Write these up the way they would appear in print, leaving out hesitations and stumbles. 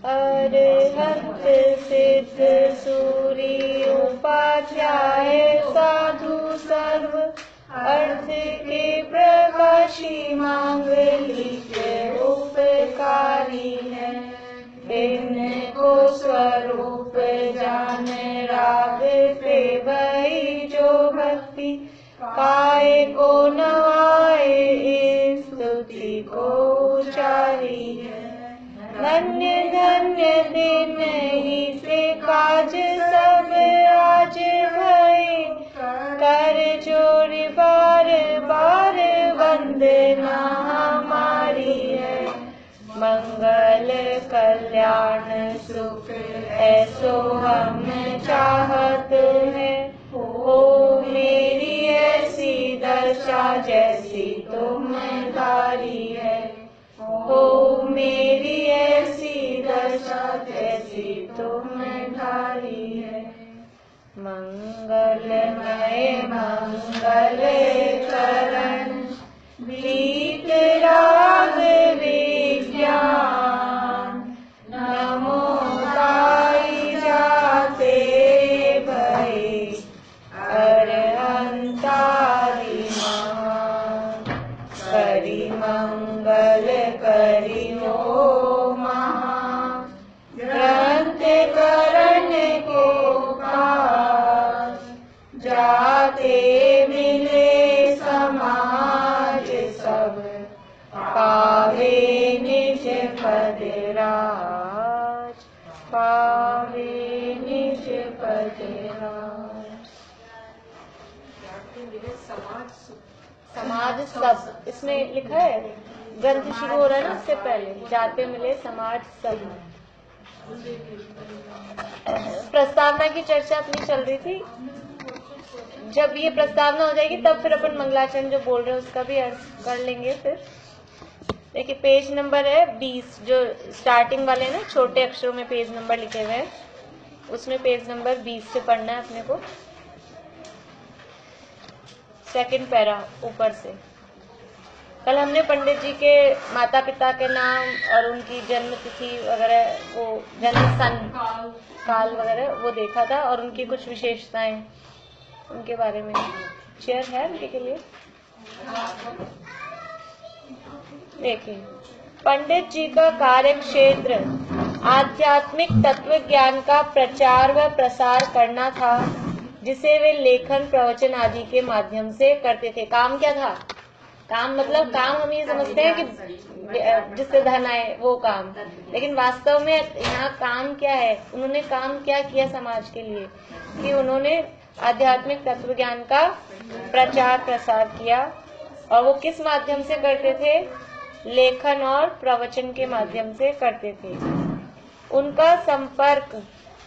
अरहत सिद्ध सूरी उपाध्याय साधु सर्व अर्थ के प्रकाशी मांगलिक उपकारी है। इनको स्वरूप जान राग पे वही जो भक्ति पाए को नवाए स्तुति को उचारी है। धन्य धन्य दिन ही से काज सब आज भई कर जोड़ बार बार वंदना हमारी है। मंगल कल्याण सुख ऐसो हम चाहत है। हो मेरी ऐसी दशा जैसी तुम्हारी है। हो मेरी ऐसी दशा जैसी तुम्हारी है। मंगलमय मंगल चरण प्रीत राग विज्ञान नमो गाई जाते भय अरहंतारि महान। करि मंगल करि हो महान ग्रंथ करण को पास जाते मिले समाज सब पावे निज पद राज। पावे निज पद राज। समाज सब इसमें लिखा है। ग्रंथ शुरू हो रहा है ना, इससे पहले जाते मिले समाज सब। प्रस्तावना की चर्चा अपनी चल रही थी। जब ये प्रस्तावना हो जाएगी तब फिर अपन मंगलाचरण जो बोल रहे हैं उसका भी अर्थ कर लेंगे। फिर देखिए पेज नंबर है 20, जो स्टार्टिंग वाले ना छोटे अक्षरों में पेज नंबर लिखे हुए हैं, उसमें पेज नंबर 20 से पढ़ना है अपने को। सेकंड पैरा ऊपर से। कल हमने पंडित जी के माता पिता के नाम और उनकी जन्म तिथि वगैरह, वो जन्म सन काल वगैरह वो देखा था, और उनकी कुछ विशेषताएं उनके बारे में। चेयर है उनके के लिए। देखिए पंडित जी का कार्य क्षेत्र आध्यात्मिक तत्व ज्ञान का प्रचार व प्रसार करना था, जिसे वे लेखन प्रवचन आदि के माध्यम से करते थे। काम क्या था? काम मतलब काम हम ये समझते हैं कि जिससे धन आए वो काम, लेकिन वास्तव में यहाँ काम क्या है? उन्होंने काम क्या किया समाज के लिए कि उन्होंने आध्यात्मिक तत्व ज्ञान का प्रचार प्रसार किया। और वो किस माध्यम से करते थे? लेखन और प्रवचन के माध्यम से करते थे। उनका संपर्क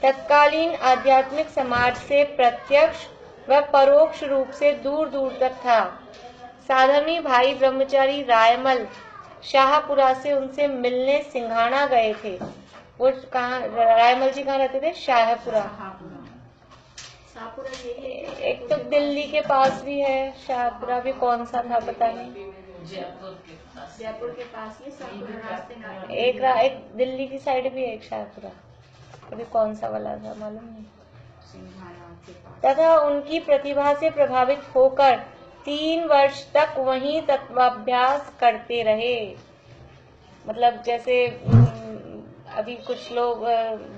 तत्कालीन आध्यात्मिक समाज से प्रत्यक्ष व परोक्ष रूप से दूर दूर तक था। साधर्मी भाई ब्रह्मचारी रायमल शाहपुरा से उनसे मिलने सिंघाना गए थे। वो कहाँ, रायमल जी कहाँ रहते थे? शाहपुरा। एक तो दिल्ली के पास भी है शाहपुरा, भी कौन सा था पता नहीं। जयपुर के पास ही एक दिल्ली की साइड भी है एक शाहपुरा, अभी कौन सा वाला था मालूम नहीं। तथा उनकी प्रतिभा से प्रभावित होकर 3 वर्ष तक वहीं तत्वाभ्यास करते रहे। मतलब जैसे अभी कुछ लोग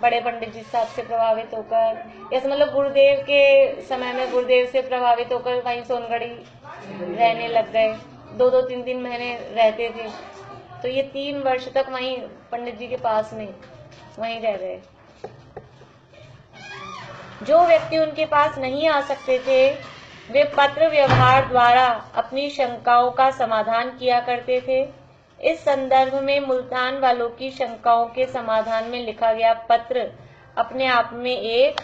बड़े पंडित जी साहब से प्रभावित होकर, जैसे मतलब गुरुदेव के समय में गुरुदेव से प्रभावित होकर वहीं सोनगढ़ी रहने लग गए। 2-2, 3-3 महीने रहते थे। तो ये 3 वर्ष तक वहीं पंडित जी के पास में वहीं रह गए। जो व्यक्ति उनके पास नहीं आ सकते थे, वे पत्र व्यवहार द्वारा अपनी शंकाओं का समाधान किया करते थे। इस संदर्भ में मुल्तान वालों की शंकाओं के समाधान में लिखा गया पत्र अपने आप में एक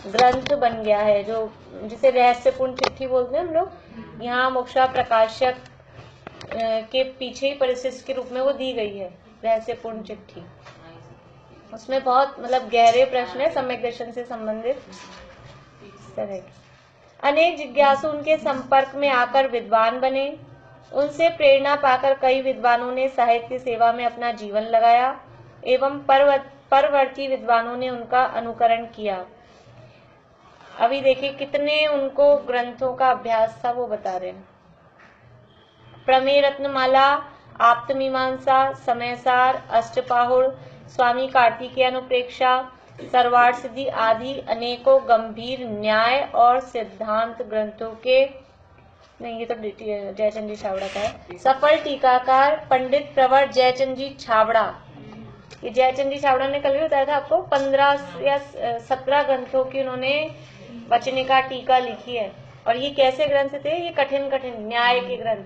ग्रंथ बन गया है, जो जिसे रहस्यपूर्ण चिट्ठी बोलते हैं हम लोग। यहाँ मोक्षा प्रकाशक के पीछे ही परिशिष्ट के रूप में वो दी गई है, रहस्यपूर्ण चिट्ठी। उसमें बहुत मतलब गहरे प्रश्न है सम्यक दर्शन से संबंधित इस तरह के। अनेक जिज्ञासु उनके संपर्क में आकर विद्वान बने। उनसे प्रेरणा पाकर कई विद्वानों ने साहित्य सेवा में अपना जीवन लगाया। एवं परवर्ती विद्वानों ने उनका अनुकरण किया। अभी देखिए कितने उनको ग्रंथों का अभ्यास था वो बता रहे हैं। प्रमेय रत्नमाला, आप्तमीमांसा, समयसार, अष्टपाहुर, स्वामी कार्तिकेय अनुप्रेक्षा, सर्वार्थ सिद्धि आदि अनेकों गंभीर न्याय और सिद्धांत ग्रंथों के, नहीं ये तो जयचंद जी छाबड़ा का है, सफल टीकाकार पंडित प्रवर जयचंद जी छाबड़ा। ये जयचंद जी छाबड़ा ने कल भी बताया था आपको, 15 या 17 ग्रंथों की उन्होंने वचनिका टीका लिखी है। और ये कैसे ग्रंथ थे? ये कठिन न्याय के ग्रंथ।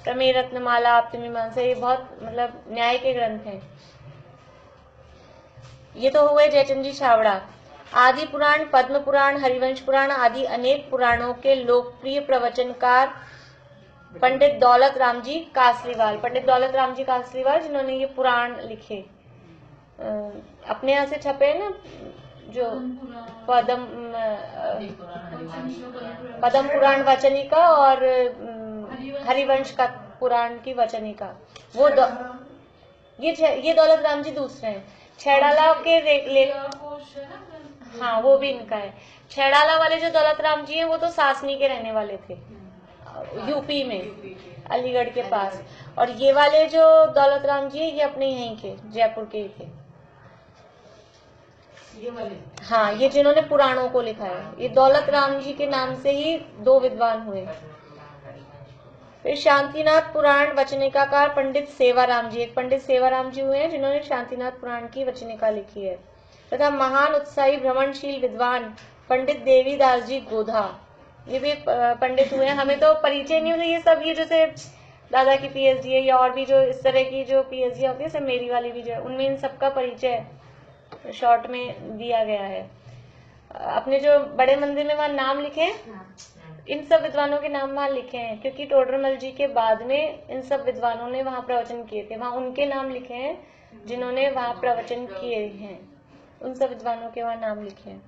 प्रमेय रत्नमाला, आप्तमीमांसा, ये बहुत मतलब न्याय के ग्रंथ हैं। ये तो हुए जयचंद जी छाबड़ा। आदि पुराण, पद्म पुराण, हरिवंश पुराण आदि अनेक पुराणों के लोकप्रिय प्रवचनकार पंडित दौलत राम जी कासलीवाल। पंडित दौलत राम जी कासलीवाल जिन्होंने ये पुराण लिखे, अपने यहाँ से छपे हैं ना, जो पद्म पुराण वचनिका और हरिवंश का पुराण की वचनिका, वो ये दौलत राम जी दूसरे हैं। छैड़ाला के हाँ वो भी इनका है। छैड़ाला वाले जो दौलत राम जी हैं वो तो सासनी के रहने वाले थे, यूपी में, अलीगढ़ के पास। और ये वाले जो दौलत राम जी ये अपने यहीं के, जयपुर के ही थे। ये वाले, हाँ, ये जिन्होंने पुराणों को लिखा है, ये दौलत राम जी के नाम से ही 2 विद्वान हुए। फिर शांतिनाथ पुराण वचनिकाकार पंडित सेवाराम जी, एक पंडित सेवाराम जी हुए हैं जिन्होंने शांतिनाथ पुराण की वचनिका लिखी है। तथा महान उत्साही भ्रमणशील विद्वान पंडित देवीदास जी गोधा, ये भी पंडित हुए हैं। हमें तो परिचय नहीं होता ये सब, ये जैसे दादा की पीएचडी है या और भी जो इस तरह की जो पीएचडी होती है, सब मेरी वाली भी जो है, उनमें इन सबका परिचय शॉर्ट में दिया गया है। अपने जो बड़े मंदिर में वहाँ नाम लिखे, इन सब विद्वानों के नाम वहाँ लिखे हैं, क्योंकि टोडरमल जी के बाद में इन सब विद्वानों ने वहाँ प्रवचन किए थे, वहाँ उनके नाम लिखे हैं जिन्होंने वहाँ प्रवचन किए हैं, उन सब विद्वानों के वहाँ नाम लिखे हैं।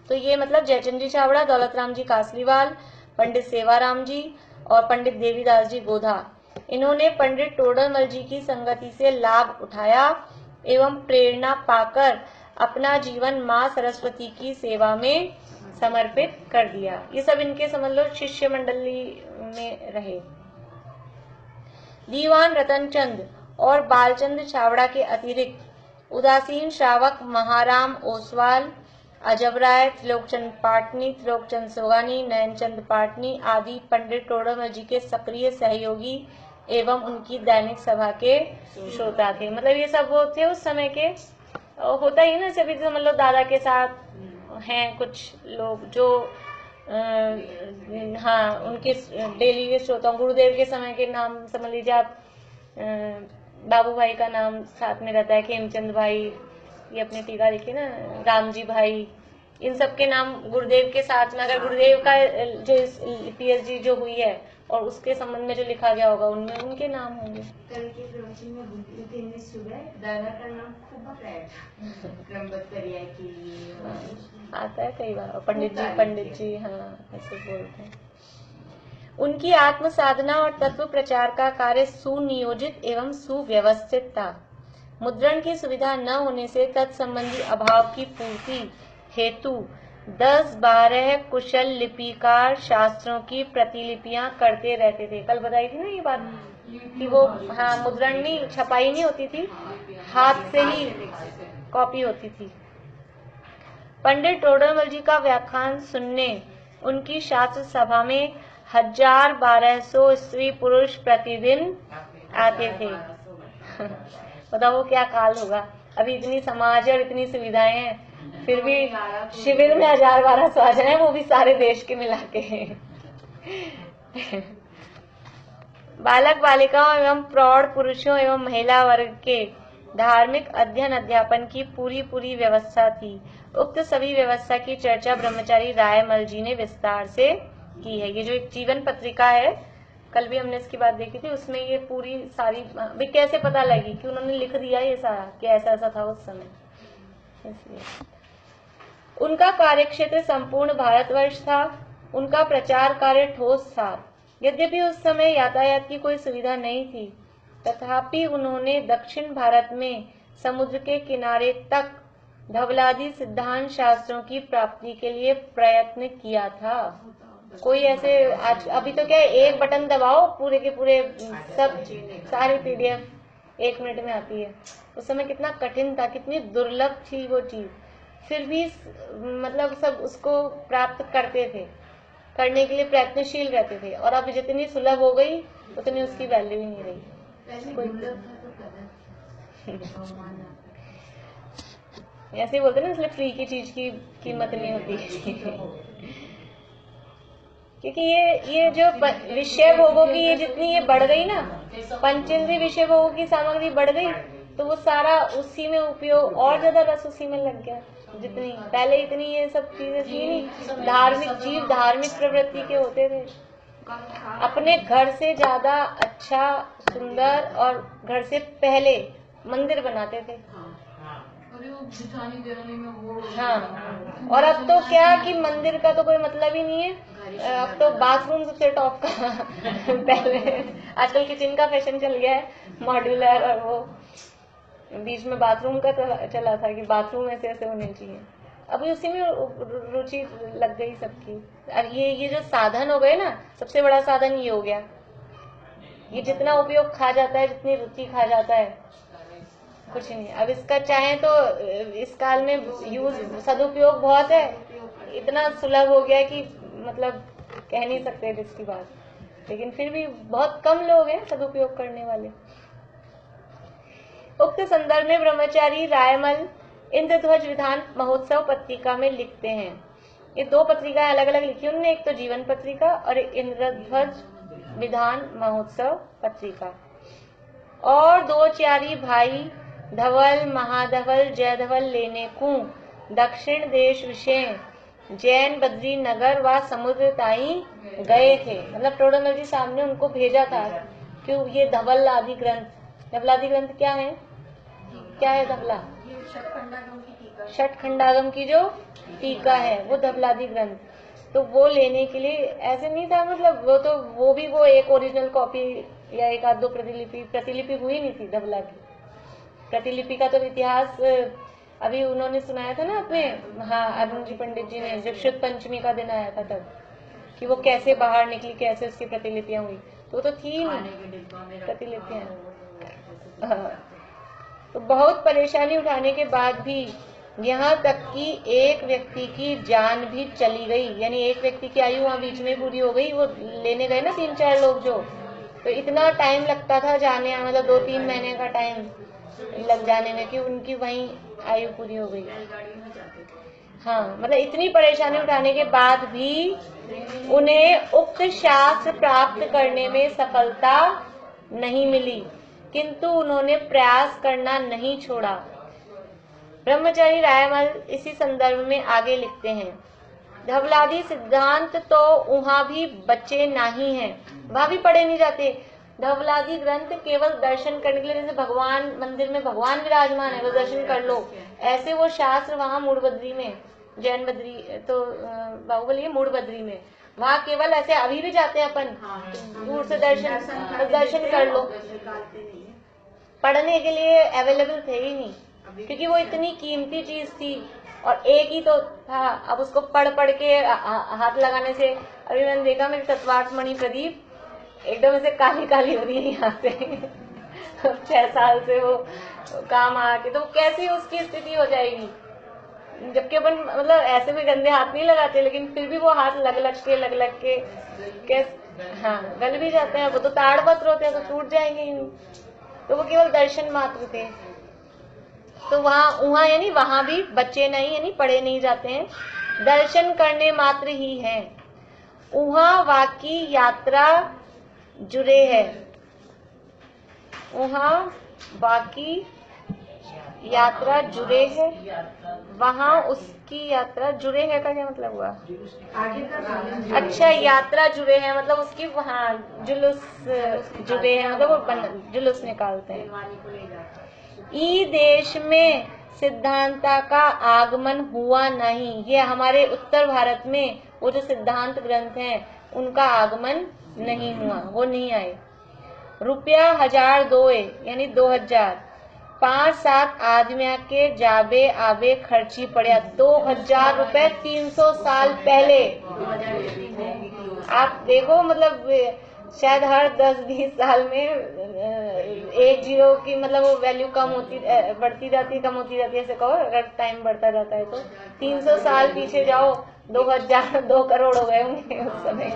तो ये मतलब जयचंद जी छाबड़ा, दौलत राम जी कासलीवाल, पंडित सेवाराम जी और पंडित देवीदास जी गोधा, इन्होंने पंडित टोडरमल जी की संगति से लाभ उठाया एवं प्रेरणा पाकर अपना जीवन माँ सरस्वती की सेवा में समर्पित कर दिया। ये सब इनके समझ लो शिष्य मंडली में रहे। दीवान रतनचंद और बालचंद छाबड़ा के अतिरिक्त उदासीन श्रावक महाराम ओसवाल, अजबराय, त्रिलोकचंद पाटनी, त्रिलोकचंद सोगानी, नयनचंद पाटनी आदि पंडित टोडरमल जी के सक्रिय सहयोगी एवं उनकी दैनिक सभा के श्रोता थे। मतलब ये सब वो थे उस समय के, होता ही ना सभी, समझ लो दादा के साथ हैं कुछ लोग जो हाँ उनके डेली के श्रोता। गुरुदेव के समय के नाम समझ लीजिए आप, बाबू भाई का नाम साथ में रहता है, खेमचंद भाई, ये अपने टीका लिखे ना, राम जी भाई, इन सब के नाम गुरुदेव के साथ में। अगर गुरुदेव का जो पीएचडी जो हुई है और उसके संबंध में जो लिखा गया होगा उनमें उनके नाम होंगे। कल के प्रवचन में सुबह दादा का नाम खूब बताया क्रमबद्ध क्रिया के लिए आता है कई बार, पंडित जी हाँ ऐसे बोलते हैं। उनकी आत्म साधना और तत्व प्रचार का कार्य सुनियोजित एवं सुव्यवस्थित था। मुद्रण की सुविधा न होने से तत्संबंधी अभाव की पूर्ति हेतु 10-12 कुशल लिपिकार शास्त्रों की प्रतिलिपियां करते रहते थे। कल बताई थी ना ये बात कि वो हाँ मुद्रण नहीं, छपाई नहीं होती थी, हाथ से ही कॉपी होती थी। पंडित टोडरमल जी का व्याख्यान सुनने उनकी शास्त्र सभा में 1000-1200 स्त्री पुरुष प्रतिदिन आते थे। बताओ वो क्या काल होगा, अभी इतनी समाज और इतनी सुविधाएं हैं, फिर भी शिविर में 1000-1200 आ जाए, वो भी सारे देश के मिला के। बालक बालिकाओं एवं प्रौढ़ पुरुषों एवं महिला वर्ग के धार्मिक अध्ययन अध्यापन की पूरी व्यवस्था थी। उक्त सभी व्यवस्था की चर्चा ब्रह्मचारी रायमल जी ने विस्तार से की है। ये जो एक जीवन पत्रिका है, कल भी हमने इसकी बात देखी थी, उसमें ये पूरी सारी भी कैसे पता लगी कि उन्होंने लिख दिया ये सारा कि ऐसा ऐसा था उस समय। इसलिए उनका कार्यक्षेत्र संपूर्ण भारतवर्ष था। उनका प्रचार कार्य ठोस था। यद्यपि उस समय यातायात की कोई सुविधा नहीं थी, तथापि उन्होंने दक्षिण भारत में समुद्र के किनारे तक धवलादि सिद्धांत शास्त्रों की प्राप्ति के लिए प्रयत्न किया था। कोई ऐसे आज अभी तो क्या है, एक बटन दबाओ पूरे के पूरे सब सारे PDF 1 मिनट में आती है। उस समय कितना कठिन था, कितनी दुर्लभ थी वो चीज, फिर भी मतलब सब उसको प्राप्त करते थे, करने के लिए प्रयत्नशील रहते थे। और अब जितनी सुलभ हो गई उतनी उसकी वैल्यू ही नहीं रही। ऐसे बोलते ना, इसलिए फ्री की चीज की कीमत नहीं होती। क्योंकि ये जो विषय भोगों की ये जितनी ये बढ़ गई ना, पंचेंद्रिय विषय भोगों की सामग्री बढ़ गई, तो वो सारा उसी में उपयोग, और ज्यादा रस उसी में लग गया। जितनी पहले इतनी ये सब चीजें थी नहीं। धार्मिक जीव धार्मिक प्रवृत्ति के होते थे, अपने घर से ज्यादा अच्छा सुंदर और घर से पहले मंदिर बनाते थे। हाँ, और अब तो क्या कि मंदिर का तो कोई मतलब ही नहीं है। अब तो बाथरूम सबसे टॉप का पहले आजकल किचन का फैशन चल गया है, मॉड्यूलर, और वो बीच में बाथरूम का चला था कि बाथरूम ऐसे ऐसे होने चाहिए। अब उसी में रुचि लग गई सबकी। अब ये जो साधन हो गए ना, सबसे बड़ा साधन ये हो गया। ये जितना उपयोग खा जाता है, जितनी रुचि खा जाता है, कुछ नहीं। अब इसका चाहे तो इस काल में सदुपयोग बहुत है, इतना सुलभ हो गया कि मतलब कह नहीं सकते जिसकी बात, लेकिन फिर भी बहुत कम लोग हैं सदुपयोग करने वाले। उक्त संदर्भ में ब्रह्मचारी रायमल इंद्रध्वज विधान महोत्सव पत्रिका में लिखते हैं। ये 2 पत्रिकाएं अलग अलग लिखी उन्होंने, एक तो जीवन पत्रिका और एक इंद्रध्वज विधान महोत्सव पत्रिका। और 2 चारी भाई धवल महाधवल जयधवल लेने को दक्षिण देश विषय जैन बद्री नगर व समुद्र ताई गए थे। मतलब टोडरमल जी साहब ने उनको भेजा था कि ये धवल आदि ग्रंथ, धवलादि ग्रंथ क्या है, क्या है धवला? षटखंडागम की जो टीका है वो धवलादि ग्रंथ, तो वो लेने के लिए ऐसे नहीं था। मतलब वो भी एक ओरिजिनल कॉपी या एक आध 2 प्रतिलिपि हुई नहीं थी धवला की। प्रतिलिपि का तो इतिहास अभी उन्होंने सुनाया था ना अपने, हाँ, अरुण जी पंडित जी ने, जब शुद्ध पंचमी का दिन आया था तब, कि वो कैसे बाहर निकली, कैसे उसकी प्रतिलिपियां हुई, तो थी नहीं प्रतिलिपियां। तो बहुत परेशानी उठाने के बाद भी, यहाँ तक कि एक व्यक्ति की जान भी चली गई, यानी एक व्यक्ति की आयु वहाँ बीच में पूरी हो गई। वो लेने गए ना 3-4 लोग जो, तो इतना टाइम लगता था जाने, मतलब 2-3 महीने का टाइम लग जाने में, कि उनकी वहीं आयु पूरी हो गई। हाँ, मतलब इतनी परेशानी उठाने के बाद भी उन्हें उक्त शास्त्र प्राप्त करने में सफलता नहीं मिली, किंतु उन्होंने प्रयास करना नहीं छोड़ा। ब्रह्मचारी रायमल इसी संदर्भ में आगे लिखते हैं, धवलादि सिद्धांत तो वहाँ भी बचे नहीं हैं, वहाँ भी पढ़े नहीं जाते। धवलादि ग्रंथ केवल दर्शन करने के लिए, जैसे भगवान मंदिर में भगवान विराजमान है, वो दर्शन कर लो, ऐसे वो शास्त्र वहाँ मूढ़बद्री में, जैन बद्री तो बाहुबली मूढ़ बद्री में, वहाँ केवल ऐसे अभी भी जाते हैं अपन, दूर से दर्शन कर लो, पढ़ने के लिए अवेलेबल थे ही नहीं, क्योंकि वो इतनी कीमती चीज थी और एक ही तो था। अब उसको पढ़ के हाथ लगाने से, अभी मैंने देखा मेरी तत्वार्थ मणि प्रदीप एकदम से काली काली हो रही है यहाँ से 6 साल से वो काम आके, तो कैसी उसकी स्थिति हो जाएगी। जबकि अपन मतलब ऐसे भी गंदे हाथ नहीं लगाते, लेकिन फिर भी वो हाथ लग के हाँ गल भी जाते हैं। वो तो ताड़ पत्र होते हैं, तो टूट जाएंगे ही नहीं। तो वो केवल दर्शन मात्र थे। तो वहाँ यानी वहाँ भी बच्चे नहीं, यानी पढ़े नहीं जाते हैं, दर्शन करने मात्र ही है। वहाँ वाकी यात्रा जुड़े है, वहाँ बाकी यात्रा जुड़े है, वहाँ उसकी यात्रा जुड़े है का क्या मतलब हुआ? अच्छा, यात्रा जुड़े हैं मतलब उसकी वहाँ जुलूस जुड़े हैं, मतलब वो जुलूस निकालते हैं। ई देश में सिद्धांता का आगमन हुआ नहीं, ये हमारे उत्तर भारत में वो जो सिद्धांत ग्रंथ हैं उनका आगमन नहीं हुआ, वो नहीं आए। रुपया 1000 दोए यानी 2000, 5-7 आदमिया के जाबे आबे खर्ची पड़ा 2000 रुपए 300 साल पहले। आप देखो मतलब शायद हर 10-20 साल में एक जीरो की मतलब वो वैल्यू कम होती बढ़ती जाती है, कम होती जाती है, ऐसे कहो अगर टाइम बढ़ता जाता है तो 300 साल पीछे जाओ 2000 2 करोड़ हो गए होंगे उस समय।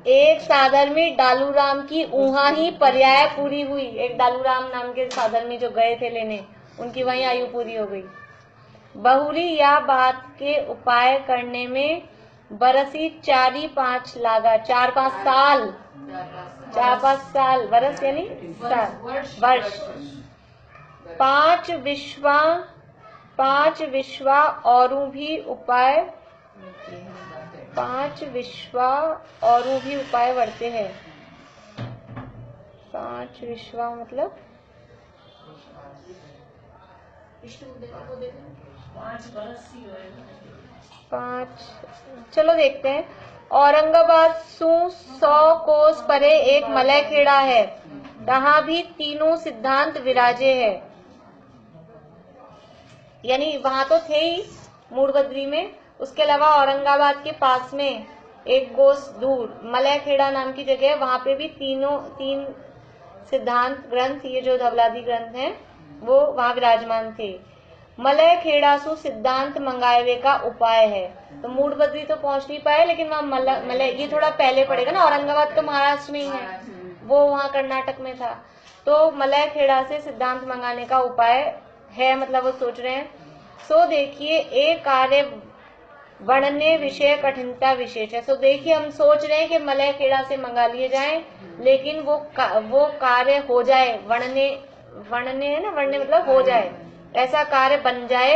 एक साधर्मी डालूराम की उहा ही पर्याय पूरी हुई। एक डालूराम नाम के साधर्मी जो गए थे लेने, उनकी वहीं आयु पूरी हो गई। बहुरी या बात के उपाय करने में बरसी 4-5 लागा, 4-5 साल, 4-5 साल, बरस यानी साल, वर्ष। 5 विश्वा औरों भी उपाय, 5 विश्वा औरों भी उपाय बढ़ते हैं। 5 विश्वा मतलब 5, चलो देखते हैं। औरंगाबाद सु 100 कोस परे एक मलयखेड़ा है, तहां भी तीनों सिद्धांत विराजे है। यानी वहां तो थे ही मूड़बद्री में, उसके अलावा औरंगाबाद के पास में एक कोस दूर मलयखेड़ा नाम की जगह है, वहां पे भी तीन सिद्धांत ग्रंथ, ये जो धवलादी ग्रंथ हैं वो वहां विराजमान थे। मलयखेड़ा सु सिद्धांत मंगावे का उपाय है। तो मूड़बद्री तो पहुंच नहीं पाए, लेकिन वहां मलय ये थोड़ा पहले पड़ेगा ना, औरंगाबाद तो महाराष्ट्र में ही है, वो वहां कर्नाटक में था। तो मलयखेड़ा से सिद्धांत मंगाने का उपाय है, मतलब वो सोच रहे हैं। सो देखिए एक कार्य वर्णने विषय कठिनता विशेष है। सो देखिए हम सोच रहे हैं कि मलयखेड़ा से मंगा लिए जाएं, लेकिन वो कार्य हो जाए, वर्णने है ना, वर्णने मतलब हो जाए, ऐसा कार्य बन जाए,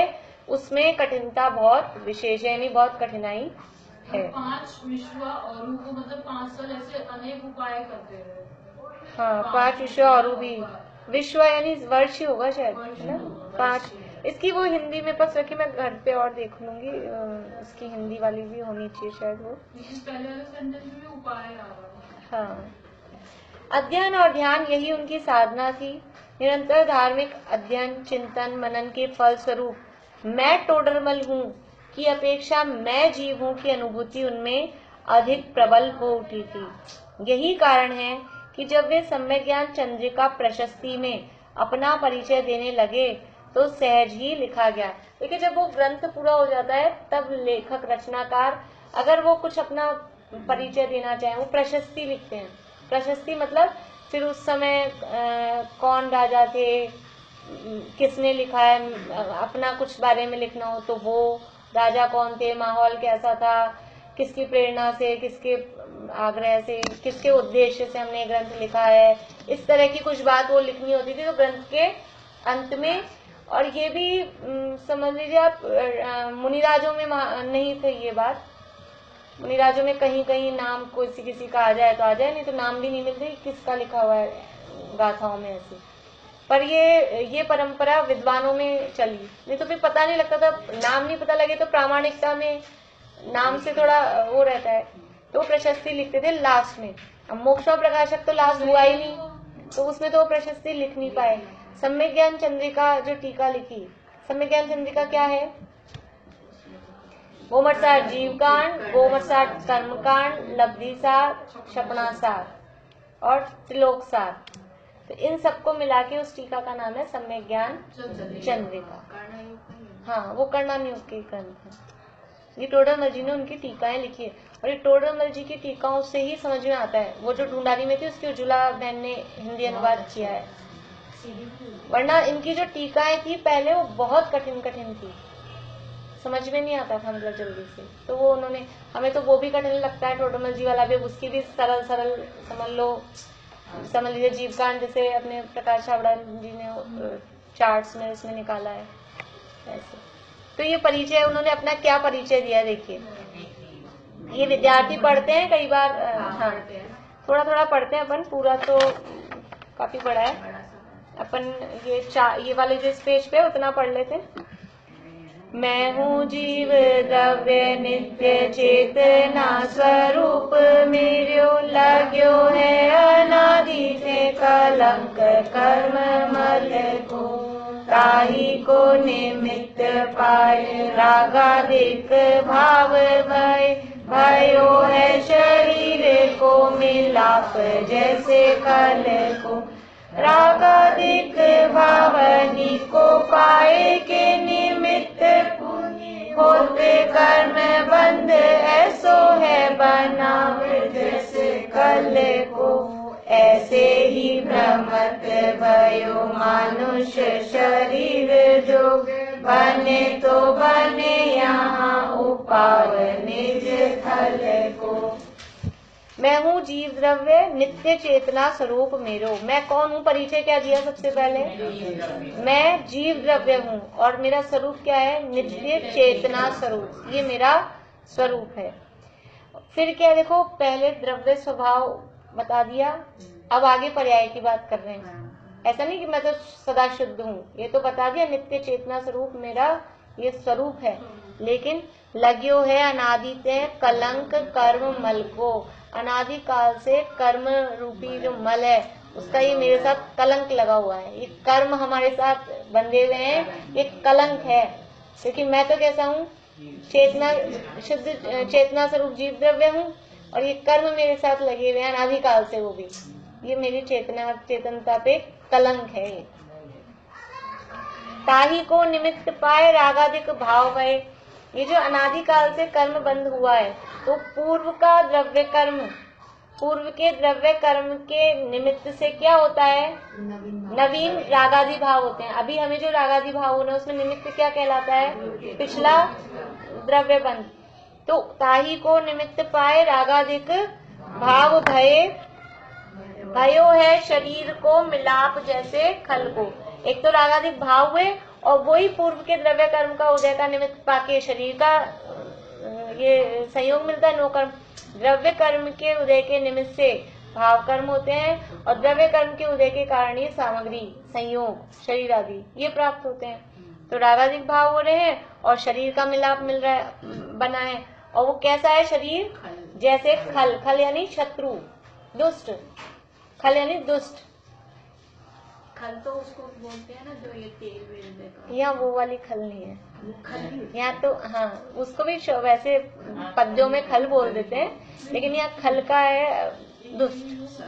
उसमें कठिनता बहुत विशेष है, यानी बहुत कठिनाई है। 5 विश्वा और को मतलब 5 साल ऐसे अनेक उपाय करते हैं। हाँ, 5 विश्व और भी, विश्व यानी वर्ष ही होगा शायद, है ना। 5 इसकी वो हिंदी में बस रखी, मैं घर पे और देख लूंगी, इसकी हिंदी वाली भी होनी चाहिए शायद वो। पहले वाले सेंटेंस में उपाय आ रहा है। हाँ, अध्ययन और ध्यान यही उनकी साधना थी। निरंतर धार्मिक अध्ययन चिंतन मनन के फल स्वरूप मैं टोडरमल हूँ की अपेक्षा मैं जीव हूँ की अनुभूति उनमें अधिक प्रबल हो उठी थी। यही कारण है कि जब वे सम्यक ज्ञान चंद्रिका प्रशस्ति में अपना परिचय देने लगे तो सहज ही लिखा गया। देखिए जब वो ग्रंथ पूरा हो जाता है तब लेखक रचनाकार अगर वो कुछ अपना परिचय देना चाहे वो प्रशस्ति लिखते हैं। प्रशस्ति मतलब फिर उस समय कौन राजा थे, किसने लिखा है, अपना कुछ बारे में लिखना हो तो वो राजा कौन थे, माहौल कैसा था, किसकी प्रेरणा से, किसके आग्रह से, किसके उद्देश्य से हमने ग्रंथ लिखा है, इस तरह की कुछ बात वो लिखनी होती थी। तो ग्रंथ के अंत में, और ये भी समझ लीजिए आप मुनिराजों में नहीं थे ये बात, मुनिराजों में कहीं कहीं नाम किसी का आ जाए तो आ जाए, नहीं तो नाम भी नहीं मिलते किसका लिखा हुआ है गाथाओं में ऐसे। पर ये परंपरा विद्वानों में चली, नहीं तो फिर पता नहीं लगता था, नाम नहीं पता लगे तो प्रामाणिकता में नाम से थोड़ा वो रहता है, तो प्रशस्ति लिखते थे लास्ट में। अब मोक्ष प्रकाशक तो लास्ट हुआ ही नहीं, तो उसमें तो वो प्रशस्ति लिख नहीं पाए। सम्यक ज्ञान चंद्रिका जो टीका लिखी, सम्यक ज्ञान चंद्रिका क्या है, गोमटसार जीवकांड, गोमटसार कर्मकांड, लब्धिसार, क्षपणासार और त्रिलोकसार, तो इन सबको मिला के उस टीका का नाम है सम्यक ज्ञान चंद्रिका। हाँ, वो कर्णानुयोग के ग्रंथ है। ये टोडरमल जी ने उनकी टीकाएं लिखी है, और ये टोडरमल जी की टीकाओं से ही समझ में आता है। वो जो ढूंढारी में थी उसकी उज्ज्वला बहन ने हिंदी अनुवाद किया है, वरना इनकी जो टीकाएं थी पहले वो बहुत कठिन थी, समझ में नहीं आता था मतलब जल्दी से। तो वो उन्होंने, हमें तो वो भी कठिन लगता है टोडरमल जी वाला भी, उसकी भी सरल समझ लीजिए जीवकांड जैसे अपने प्रकाश छाबड़ा जी ने चार्ट्स में इसमें निकाला है ऐसे। तो ये परिचय उन्होंने अपना क्या परिचय दिया, देखिए ये विद्यार्थी पढ़ते हैं कई बार, हाँ थोड़ा थोड़ा पढ़ते हैं अपन, पूरा तो काफी पढ़ा है अपन, ये वाले जो इस पेज पे उतना पढ़ लेते हैं। मैं हूँ जीव द्रव्य नित्य चेतना स्वरूप मेरो लाग्यो है अनादि से कलंक कर्म मल को ताही को निमित्त पाए रागादिक भाव भय भयो है शरीर को मिलाप जैसे कल को रागादिक भावनी को पाए के निमित्त होते कर्म बंध ऐसो है बनाव जैसे कल को ऐसे ही भ्रमत भयो मानुष्य शरीर जो बने तो बने यहाँ उपाव निज थल को। मैं हूँ जीव द्रव्य नित्य चेतना स्वरूप मेरो। मैं कौन हूँ? परिचय क्या दिया सबसे पहले? मैं जीव द्रव्य हूँ और मेरा स्वरूप क्या है? नित्य चेतना स्वरूप। ये मेरा स्वरूप है। फिर क्या देखो, पहले द्रव्य स्वभाव बता दिया, अब आगे पर्याय की बात कर रहे हैं। ऐसा नहीं कि मैं तो सदा शुद्ध हूँ, ये तो बता दिया नित्य चेतना स्वरूप मेरा ये स्वरूप है। लेकिन लग्यो है अनादि से कलंक कर्म मल को, अनादि काल से कर्म रूपी जो मल है उसका ये मेरे साथ कलंक लगा हुआ है। ये कर्म हमारे साथ बंधे हुए हैं, ये कलंक है। क्योंकि मैं तो कैसा हूँ? चेतना शुद्ध चेतना स्वरूप जीव द्रव्य हूँ और ये कर्म मेरे साथ लगे हुए हैं अनादि काल से। वो भी ये मेरी चेतनता पे कलंक है। ताही को निमित्त पाए रागादिक भाव भय। ये जो अनादि काल से कर्म बंद हुआ है तो पूर्व का द्रव्य कर्म, पूर्व के द्रव्य कर्म के निमित्त से क्या होता है? नवीन रागादि भाव होते हैं। अभी हमें जो रागादि भाव होना है उसमें निमित्त क्या कहलाता है? पिछला द्रव्य बंध। तो ताही को निमित्त पाए रागादिक भाव भय भयो है शरीर को मिलाप जैसे खल को। एक तो रागादिक भाव हुए और वही पूर्व के द्रव्य कर्म का उदय का निमित्त पाके शरीर का ये संयोग मिलता है। नो कर्म, द्रव्य कर्म के उदय के निमित्त से भाव कर्म होते हैं और द्रव्य कर्म के उदय के कारण ये सामग्री संयोग शरीर आदि ये प्राप्त होते हैं। तो रागादिक भाव हो रहे हैं और शरीर का मिलाप मिल रहा है, बना है। और वो कैसा है शरीर? जैसे खल, खल यानी शत्रु, दुष्ट, खल यानी दुष्ट। खल तो उसको बोलते हैं ना जो ये तेल वेल में। यहाँ वो वाली खल नहीं है, खल यहाँ तो हाँ उसको भी वैसे पद्यों में खल बोल देते हैं, लेकिन यहाँ खल का है दुष्ट।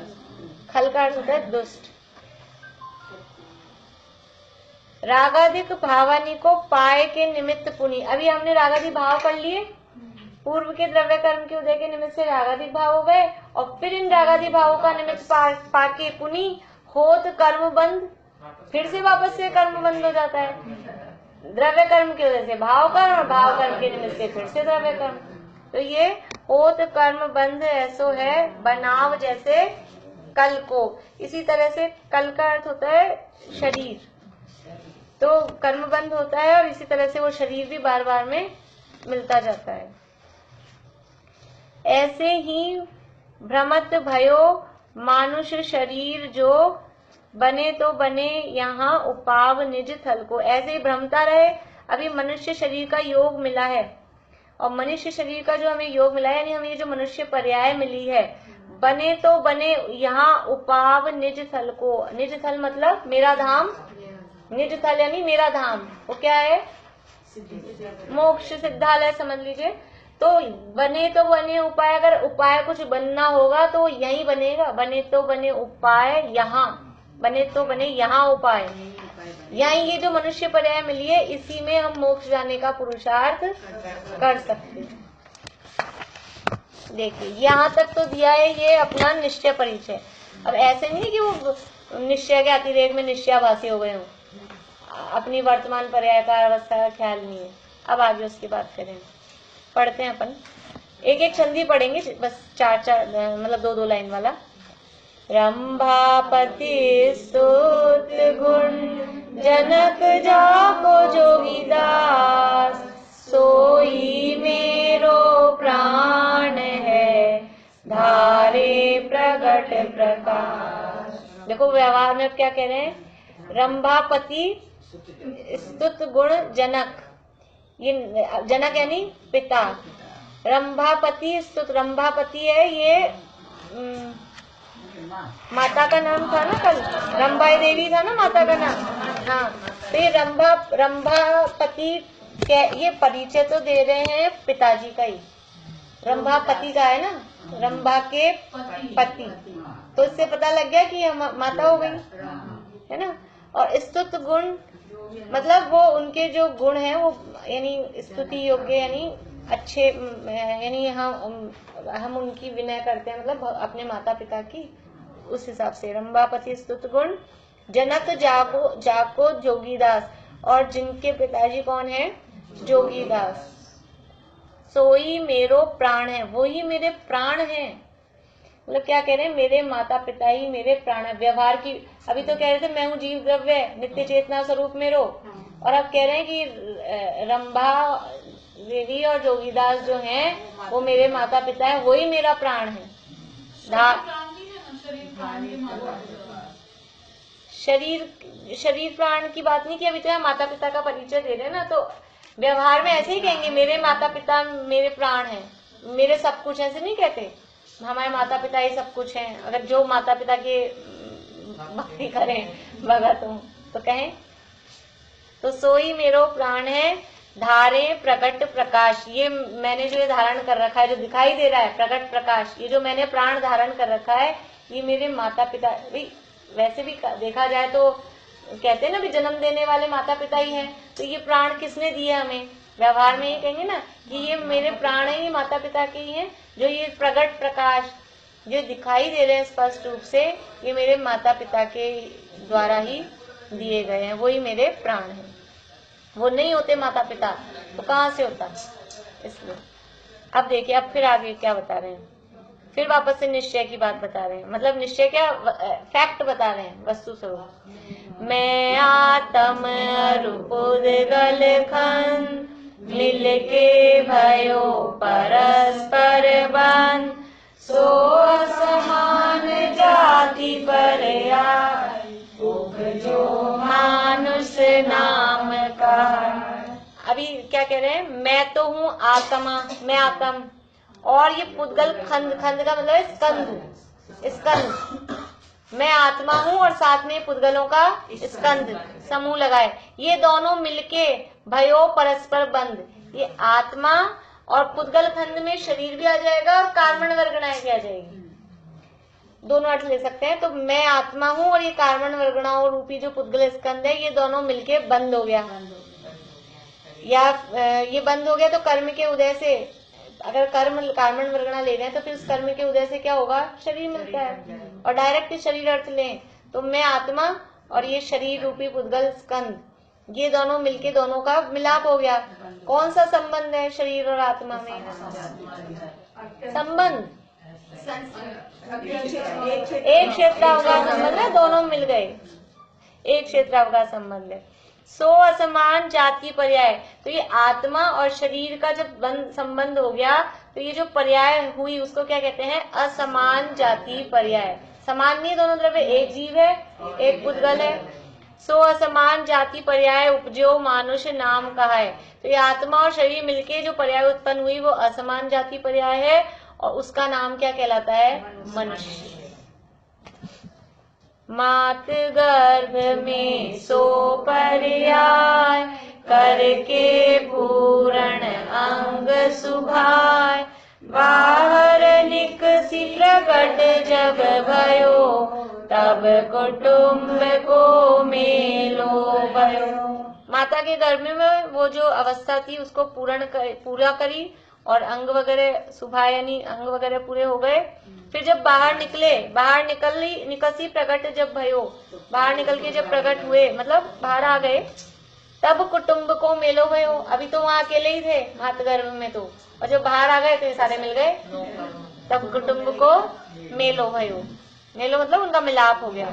खल का अर्थ होता है दुष्ट। रागादिक भावानी को पाए के निमित्त पुनि। अभी हमने रागादि भाव कर लिए, पूर्व के द्रव्य कर्म के उदय के निमित्त से रागादिक भाव हो गए और फिर इन रागादि भावों का निमित्त पाके पुनि होत कर्म बंद, फिर से वापस से कर्म बंद हो जाता है। द्रव्य कर्म की वजह से भाव कर्म और भाव कर्म के निमित्त से फिर से द्रव्य कर्म। तो ये होत कर्म बंद ऐसो है बनाव जैसे कल को। इसी तरह से कल का अर्थ होता है शरीर, तो कर्म बंद होता है और इसी तरह से वो शरीर भी बार बार में मिलता जाता है। ऐसे ही भ्रमत भयो मानुष शरीर जो बने तो बने यहाँ उपाव निज थल को। ऐसे ही भ्रमता रहे। अभी मनुष्य शरीर का योग मिला है और मनुष्य शरीर का जो हमें योग मिला है यानी हमें जो मनुष्य पर्याय मिली है, बने तो बने यहाँ उपाव निज थल को। निज थल मतलब मेरा धाम, निज थल यानी मेरा धाम। वो क्या है? मोक्ष सिद्धालय समझ लीजिए। तो बने तो बने उपाय, अगर उपाय कुछ बनना होगा तो यही बनेगा। बने तो बने उपाय यहाँ, बने तो बने यहाँ उपाय। यही ये जो मनुष्य पर्याय मिली है इसी में हम मोक्ष जाने का पुरुषार्थ कर सकते हैं। देखिए यहाँ तक तो दिया है ये अपना निश्चय परिचय। अब ऐसे नहीं है कि वो निश्चय के अतिरेक में निश्चयाभासी हो गए हों, अपनी वर्तमान पर्याय का अवस्था का ख्याल नहीं है। अब आगे उसकी बात करेंगे, पढ़ते हैं अपन। एक एक संधि पढ़ेंगे, बस चार चार मतलब दो दो लाइन वाला। रंभापति स्तुत गुण जनक जाको जोगीदास, सोई मेरो प्राण है धारे प्रगट प्रकाश। देखो व्यवहार में अब क्या कह रहे हैं? रंभापति स्तुत गुण जनक, ये जनक यानी पिता। रंभापति स्तुत, रंभापति है ये माता का नाम था ना, कल रंभा देवी था ना माता का नाम। हाँ, तो ये रंभापति ये परिचय तो दे रहे हैं पिताजी का ही, रंभापति का है ना, रंभा के पति, तो इससे पता लग गया कि माता हो गई, है ना। और स्तुत गुण मतलब वो उनके जो गुण हैं वो यानी स्तुति योग्य यानी अच्छे, यानी हम उनकी विनय करते हैं, मतलब अपने माता पिता की, उस हिसाब से रंभापति स्तुत गुण। जनक जाको जोगीदास, और जिनके पिताजी कौन है, जोगीदास। सोई मेरो प्राण है, वो ही मेरे प्राण है। मतलब क्या कह रहे हैं, मेरे माता पिता ही मेरे प्राण है। व्यवहार की, अभी तो कह रहे थे मैं हूँ जीव द्रव्य नित्य चेतना स्वरूप मेरो, और अब कह रहे हैं कि रंभा देवी और जोगीदास जो हैं वो मेरे माता पिता है, वही मेरा प्राण है। शरीर प्राण की बात नहीं की, अभी तो माता पिता का परिचय दे रहे हैं ना, तो व्यवहार में ऐसे ही कहेंगे मेरे माता पिता मेरे प्राण हैं, मेरे सब कुछ, ऐसे नहीं कहते हमारे माता पिता ही सब कुछ हैं। अगर जो माता पिता के भक्ति करें भगत हूँ तो कहें, तो सोई मेरो प्राण है, धारे प्रकट प्रकाश, ये मैंने जो ये धारण कर रखा है, जो दिखाई दे रहा है प्रकट प्रकाश, ये जो मैंने प्राण धारण कर रखा है, ये मेरे माता पिता। वैसे भी देखा जाए तो कहते हैं ना भी जन्म देने वाले माता पिता ही हैं, तो ये प्राण किसने दिए हमें, व्यवहार में ये कहेंगे ना कि ये मेरे प्राण ही माता पिता के ही हैं, जो ये प्रकट प्रकाश जो दिखाई दे रहे हैं स्पष्ट रूप से, ये मेरे माता पिता के द्वारा ही दिए गए हैं, वही मेरे प्राण हैं। वो नहीं होते माता पिता तो कहाँ से होता, इसलिए। अब देखिए, अब फिर आगे क्या बता रहे हैं, फिर वापस से निश्चय की बात बता रहे हैं, मतलब निश्चय क्या, फैक्ट बता रहे हैं, वस्तु स्वरूप। मैं आत्म रूपुद्गल खंड मिलके भयो परस्पर बंध, सो समान जाति पर्याय जो मानुष नाम का। अभी क्या कह रहे हैं, मैं तो हूँ आत्मा, मैं आत्म, और ये पुद्गल खंड, खंड का मतलब है स्कंद, स्कंद, मैं आत्मा हूँ और साथ में पुद्गलों का स्कंद समूह लगाए, ये दोनों मिलके भयो परस्पर बंध, ये आत्मा और पुद्गल खंड में शरीर भी आ जाएगा और कार्मण वर्गणाएं भी आ जाएगी, दोनों अर्थ ले सकते हैं। तो मैं आत्मा हूँ और ये कार्मण वर्गणाओं रूपी जो पुद्गल स्कंद है, ये दोनों मिलके बंद हो गया, या ये बंद हो गया तो कर्म के उदय से, अगर कर्म कार्मण वर्गणा ले रहे हैं तो फिर उस कर्म के उदय से क्या होगा, शरीर मिलता है। और डायरेक्ट शरीर अर्थ लें तो मैं आत्मा और ये शरीर रूपी पुद्गल स्कंद, ये दोनों मिलके दोनों का मिलाप हो गया। कौन सा संबंध है शरीर और आत्मा में, संबंध एक क्षेत्रावकाश संबंध है, दोनों मिल गए, एक क्षेत्रावकाश संबंध है। सो असमान जाति पर्याय, तो ये आत्मा और शरीर का जब संबंध हो गया तो ये जो पर्याय हुई उसको क्या कहते हैं, असमान जाति पर्याय। समान नहीं, दोनों द्रव्य एक जीव है, एक पुद्गल है। सो असमान जाति पर्याय उपजो मानुष नाम कहा है, तो ये आत्मा और शरीर मिलके जो पर्याय उत्पन्न हुई वो असमान जाति पर्याय है, और उसका नाम क्या कहलाता है, मनुष्य। मात गर्भ में सो पर्याय, करके पूर्ण अंग सुभाय, बाहर निकसी प्रकट जब भयो, तब कुटुम्ब को मेलो भयो। माता के गर्भ में वो जो अवस्था थी उसको पूरा करी, और अंग वगैरह सुभा यानी अंग वगैरह पूरे हो गए। फिर जब बाहर निकले, बाहर निकसी प्रकट जब भयो, बाहर निकल के जब प्रकट हुए मतलब बाहर आ गए, तब कुटुम्ब को मेलो भयो। अभी तो वहाँ अकेले ही थे मात गर्भ में तो, और जब बाहर आ गए तो ये सारे मिल गए, तब कुटुम्ब को मेलो भयो। मेलो मतलब उनका मिलाप हो गया।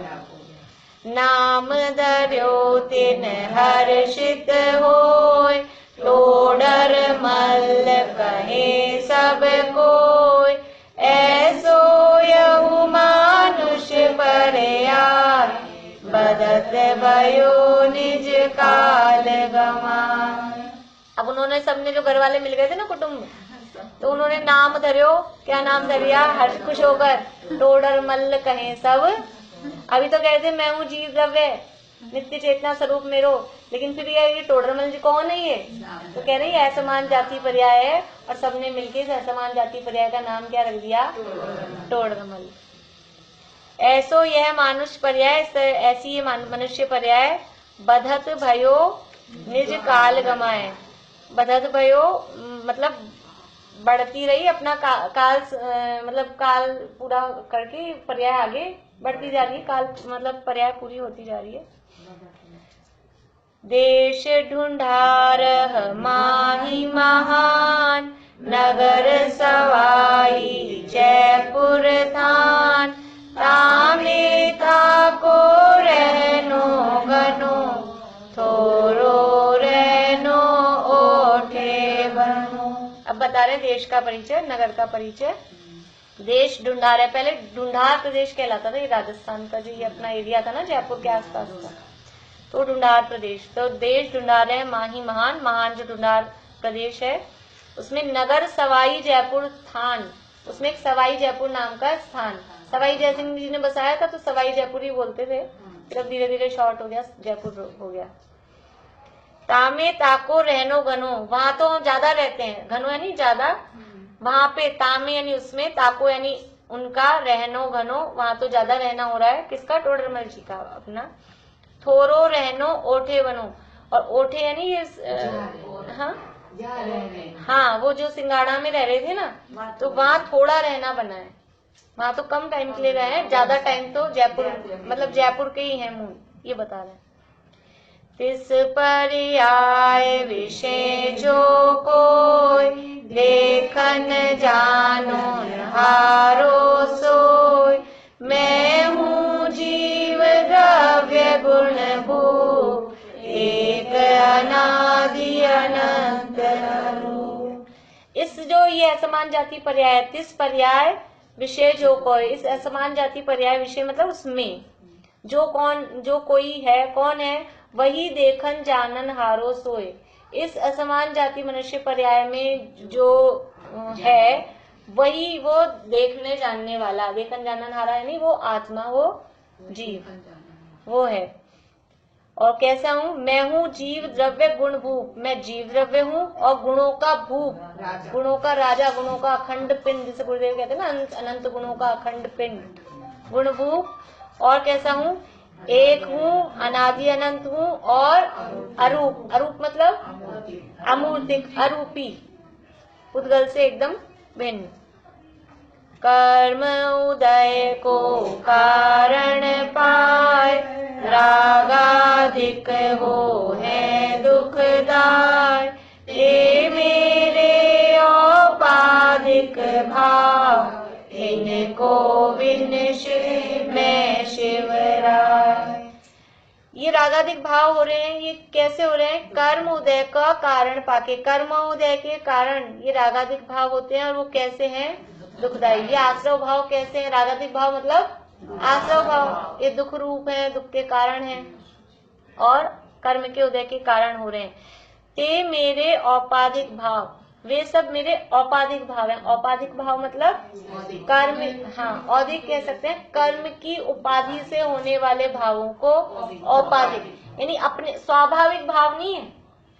नाम धर्यो तिन हर्षित होय, टोडर मल्ल कहे सब कोय, ऐसो यहु मानुष पर्याय, बदत भयो निज काल गवाय। अब उन्होंने सबने जो घर वाले मिल गए थे ना कुटुंब, तो उन्होंने नाम धरियो, क्या नाम धरिया, हर्ष खुश होकर टोडर मल्ल कहे सब। अभी तो कहते मैं हूँ जीव द्रव्य नित्य चेतना स्वरूप मेरो, लेकिन फिर ये टोडरमल जी कौन है ये, तो कह रही है असमान जाति पर्याय है, और सबने मिलके इस असमान जाति पर्याय का नाम क्या रख दिया, टोडरमल। ऐसो यह मानुष्य पर्याय, ऐसी ये मनुष्य पर्याय, बधत भयो निज काल गमाए। बधत भयो मतलब बढ़ती रही अपना काल मतलब काल पूरा करके पर्याय आगे बढ़ती जा रही है, काल मतलब पर्याय पूरी होती जा रही है। देश ढूंढारह माही महान, नगर सवाई जयपुर थान। तामे ताको रहनो गनो, थोरो रहनो ओठे बनो। अब बता रहे देश का परिचय, नगर का परिचय। देश ढूंढार है, पहले ढूंढार प्रदेश कहलाता था, ये राजस्थान का जो ये अपना एरिया था ना जयपुर के आसपास का, तो ढूंढार प्रदेश। तो देश ढूंढार है माही महान, महान जो ढूंढार प्रदेश है उसमें नगर सवाई जयपुर थान, उसमें एक सवाई जयपुर नाम का स्थान, सवाई जयसिंह जी ने बसाया था तो सवाई जयपुर ही बोलते थे, फिर अब धीरे धीरे शॉर्ट हो गया जयपुर हो गया। तामे ताको रहनो घनो, वहां तो ज्यादा रहते हैं, घनो यानी ज्यादा, वहां पे तामे यानी उसमें, ताको यानी उनका, रहनो घनो वहां तो ज्यादा रहना हो रहा है, किसका, टोडरमल जी का अपना। थोरो रहनो ओठे बनो, और ओठे यानी ये हाँ वो जो सिंगाड़ा में रह रहे थे ना, तो वहाँ थोड़ा रहना बना है, वहाँ तो कम टाइम के लिए रहे हैं, ज्यादा टाइम तो जयपुर मतलब जयपुर के ही है मूल, ये बता रहे हैं। तिस पर्याय विषय जो कोई, देखन जानो हारो सोय। मैं हूँ जीव द्रव्य गुण भूप, एक अनादि अनंत रूप। इस जो ये असमान जाति पर्याय, तिस पर्याय विषय जो कोई, इस असमान जाति पर्याय विषय मतलब उसमें जो कौन, जो कोई है, कौन है, वही देखन जानन हारो सोए। इस असमान जाति मनुष्य पर्याय में जो है वही वो देखने जानने वाला, देखन जानन हारा यानी वो आत्मा, वो जीव वो है। और कैसा हूँ, मैं हूँ जीव द्रव्य गुण भूप, मैं जीव द्रव्य हूँ और गुणों का भूप, गुणों का राजा, गुणों का अखंड पिंड, जिसे गुरुदेव कहते हैं ना अनंत गुणों का अखंड पिंड, गुण भूप। और कैसा हूँ, एक हूँ, अनादि अनंत हूँ, और अरूप, अरूप मतलब अमूर्तिक, अरूपी, उद्गल से एकदम भिन्न। कर्म उदय को कारण पाए, रागाधिक हो है दुखदाय। ये मेरे औपाधिक भाव, इनको विनश्य मैं शिवराय। ये रागाधिक भाव हो रहे हैं, ये कैसे हो रहे हैं, कर्म उदय का कारण पाके, कर्म उदय के कारण ये रागाधिक भाव होते हैं, और वो कैसे हैं, दुखदायी। ये आश्रव भाव कैसे हैं, रागाधिक भाव मतलब आश्रव भाव, ये दुख रूप है, दुख के कारण है, और कर्म के उदय के कारण हो रहे हैं। ते मेरे औपाधिक भाव, वे सब मेरे औपाधिक भाव हैं। औपाधिक भाव मतलब कर्म, हाँ औधिक कह सकते हैं, कर्म की उपाधि से होने वाले भावों को औपाधिक, यानी अपने स्वाभाविक भाव नहीं है।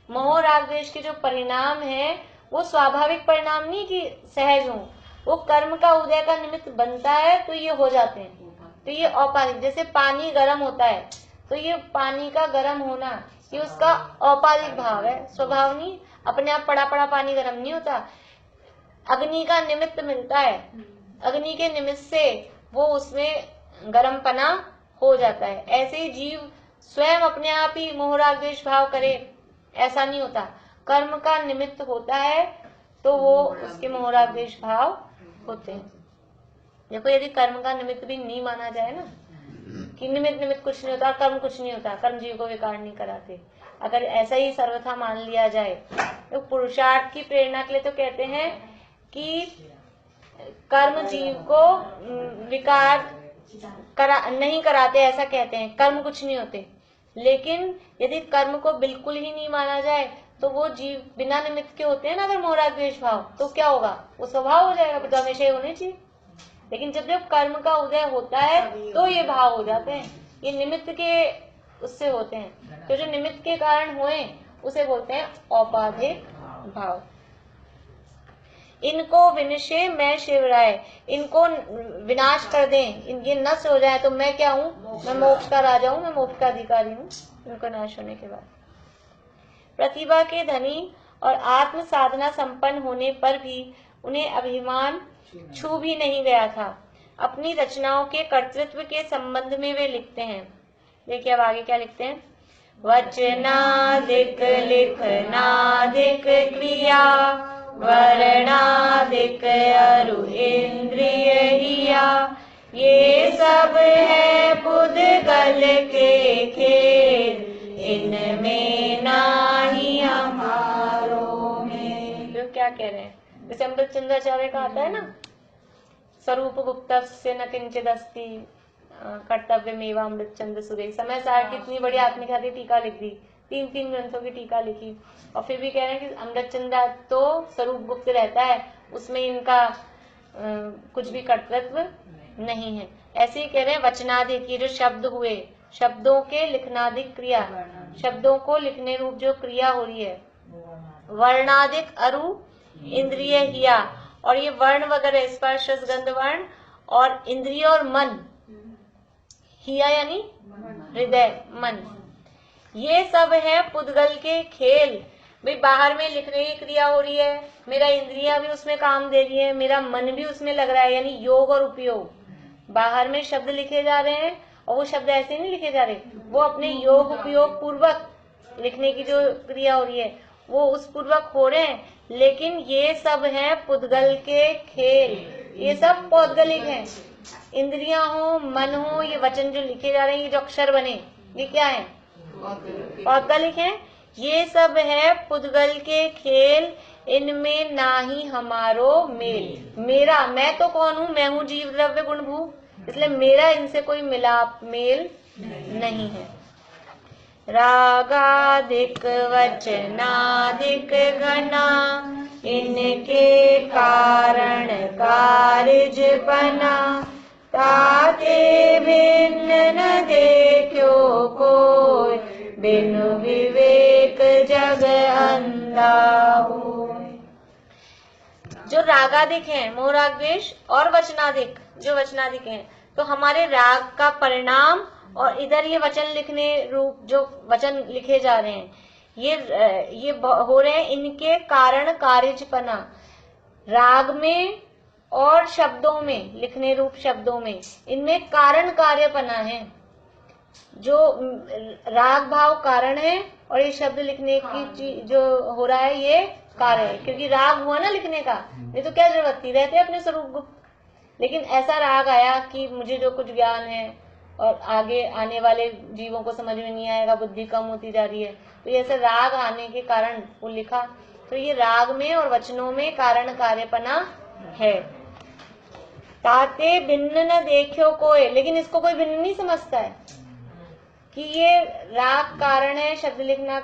मोह राग द्वेष के जो परिणाम है वो स्वाभाविक परिणाम नहीं कि सहज हो, वो कर्म का उदय का निमित्त बनता है तो ये हो जाते हैं, तो ये औपाधिक। जैसे पानी गर्म होता है तो ये पानी का गर्म होना ये उसका औपाधिक भाव है, स्वभाव नहीं, अपने आप पड़ा पड़ा पानी गर्म नहीं होता, अग्नि का निमित्त मिलता है, अग्नि के निमित्त से वो उसमें गर्मपना हो जाता है। ऐसे ही जीव स्वयं अपने आप ही मोह राग द्वेष भाव करे ऐसा नहीं होता, कर्म का निमित्त होता है तो वो उसके मोह राग द्वेष भाव होते हैं। देखो यदि कर्म का निमित्त भी नहीं माना जाए ना, कि निमित्त कुछ नहीं होता, कर्म कुछ नहीं होता, कर्म जीव को विकार नहीं कराते, अगर ऐसा ही सर्वथा मान लिया जाए तो पुरुषार्थ की प्रेरणा के लिए तो कहते हैं कि कर्म जीव को विकार नहीं कराते, ऐसा कहते हैं, कर्म कुछ नहीं होते। लेकिन यदि कर्म को बिल्कुल ही नहीं माना जाए तो वो जीव बिना निमित्त के होते हैं ना, अगर मोह राग द्वेष भाव, तो क्या होगा, वो स्वभाव हो जाएगा, तो हमेशा ही होने चाहिए। लेकिन जब जब कर्म का उदय होता है तो ये भाव हो जाते हैं, ये निमित्त के उससे होते हैं। तो जो निमित्त के कारण हुए उसे बोलते हैं औपाधिक भाव। इनको विनशे मैं शिवराय, इनको विनाश कर दें, ये नष्ट हो जाए तो मैं क्या हूँ, मैं मोक्ष का राजा हूँ, मैं मोक्ष का अधिकारी हूँ। इनको नाश होने के बाद प्रतिभा के धनी और आत्म साधना संपन्न होने पर भी उन्हें अभिमान छू भी नहीं गया था। अपनी रचनाओं के कर्तृत्व के संबंध में वे लिखते हैं, देखिए अब आगे क्या लिखते हैं। वचनादिक लिखनादिक क्रिया वर्णादिक अरु इंद्रिय हिया, ये सब है पुद्गल के खेल, इनमें नाही हमारो में। तो क्या कह रहे हैं, जैसे अमृत चंद्राचार्य का आता है ना, स्वरूप गुप्त से न किंचित अस्ति कर्तव्य मेवा अमृत चंद्र सुरे। समय सार की इतनी बड़ी आत्मघाती टीका लिख दी, 3 ग्रंथों की टीका लिखी, और फिर भी कह रहे हैं कि अमृत चंद्र तो स्वरूप गुप्त रहता है, उसमें इनका कुछ भी कर्तव्य नहीं है। ऐसे ही कह रहे हैं वचनाधिक, ये जो शब्द हुए, शब्दों के लिखनाधिक क्रिया, शब्दों को लिखने रूप जो क्रिया हो रही है। वर्णाधिक अरु इंद्रिय हिया, और ये वर्ण वगैरह स्पर्श गंध वर्ण और इंद्रिय और मन, हिया यानी हृदय मन, ये सब है पुद्गल के खेल। भाई बाहर में लिखने की क्रिया हो रही है, मेरा इंद्रियां भी उसमें काम दे रही है, मेरा मन भी उसमें लग रहा है, यानी योग और उपयोग। बाहर में शब्द लिखे जा रहे हैं और वो शब्द ऐसे नहीं लिखे जा रहे, वो अपने योग उपयोग पूर्वक लिखने की जो क्रिया हो रही है वो उस पूर्वक हो रहे हैं। लेकिन ये सब है पुद्गल के खेल, ये सब पौद्गलिक हैं। इंद्रियां हो, मन हो, ये वचन जो लिखे जा रहे हैं, ये जो अक्षर बने, ये क्या है, पौद्गलिक हैं। ये सब है पुद्गल के खेल, इनमें ना ही हमारो मेल। मेरा, मैं तो कौन हूँ, मैं हूँ जीव द्रव्य गुण भू, इसलिए मेरा इनसे कोई मिलाप मेल नहीं है। रागादिक वचनादिक घना, इनके कारण कार्यज बना, ताते भिन्न न देखो कोई, बिनु विवेक जग अंधा होय। जो रागादिक हैं, मोह राग द्वेष, और वचनादिक, जो वचनादिक हैं, तो हमारे राग का परिणाम, और इधर ये वचन लिखने रूप जो वचन लिखे जा रहे हैं, ये हो रहे हैं इनके कारण कार्यजपना। राग में और शब्दों में, लिखने रूप शब्दों में, इनमें कारण कार्यपना है। जो राग भाव कारण है और ये शब्द लिखने की चीज जो हो रहा है ये कार्य है, क्योंकि राग हुआ ना लिखने का, नहीं तो क्या जरूरत थी, रहते अपने स्वरूप गुप्त। लेकिन ऐसा राग आया कि मुझे जो कुछ ज्ञान है और आगे आने वाले जीवों को समझ में नहीं आएगा, बुद्धि कम होती जा रही है, तो ये ऐसे राग आने के कारण वो लिखा। तो ये राग में और वचनों में कारण कार्यपना है। ताते भिन्न न देखियो कोई, लेकिन इसको कोई भिन्न नहीं समझता है कि ये राग कारण है, शब्द लिखना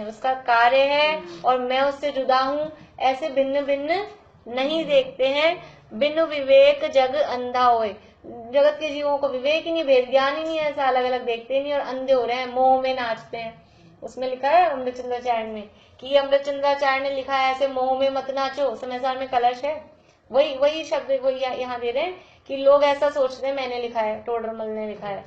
उसका कार्य है और मैं उससे जुदा हूँ, ऐसे भिन्न भिन्न नहीं देखते हैं। बिनु विवेक जग अंधा होए, जगत के जीवों को विवेक ही नहीं, भेद ज्ञान ही नहीं है, ऐसा अलग अलग देखते नहीं और अंधे हो रहे हैं, मोह में नाचते हैं। उसमें लिखा है अमृत चंद्राचार्य में कि अमृत चंद्राचार्य ने लिखा है ऐसे मोह में मत नाचो, समय सार में कलश है, वही शब्द वही यहाँ दे रहे हैं कि लोग ऐसा सोचते हैं मैंने लिखा है, टोडरमल ने लिखा है,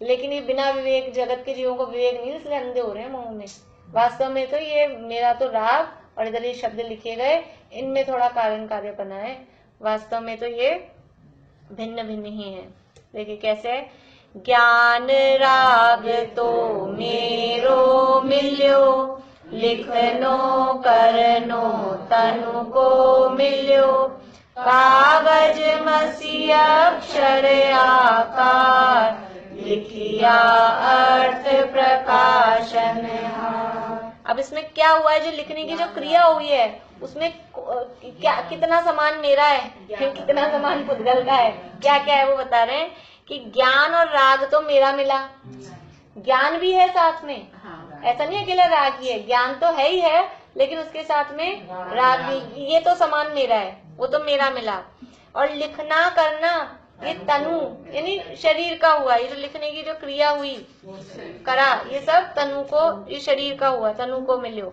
लेकिन ये बिना विवेक, जगत के जीवों को विवेक नहीं, इसलिए अंधे हो रहे हैं मोह में। वास्तव में तो ये मेरा तो राग और इधर ये शब्द लिखे गए, इनमें थोड़ा कारण कार्यपना है, वास्तव में तो ये भिन्न भिन्न ही है। देखिए कैसे, ज्ञान राग तो मेरो मिल्यो, लिखनो करनो तनु को मिल्यो, कागज मसी अक्षर आकार, लिखिया अर्थ प्रकाशन। अब इसमें क्या हुआ है, जो लिखने की जो क्रिया हुई है उसमें क्या कितना समान मेरा है, कितना समान पुद्गल का है, क्या क्या है वो बता रहे हैं कि ज्ञान और राग तो मेरा मिला, ज्ञान भी है साथ में ऐसा नहीं अकेला राग ही है, ज्ञान तो है ही है, लेकिन उसके साथ में राग भी। ये तो समान मेरा है, वो तो मेरा मिला। और लिखना करना ये तनु यानी शरीर का हुआ, ये जो लिखने की जो क्रिया हुई करा, ये सब तनु को, ये शरीर का हुआ, तनु को मिलो।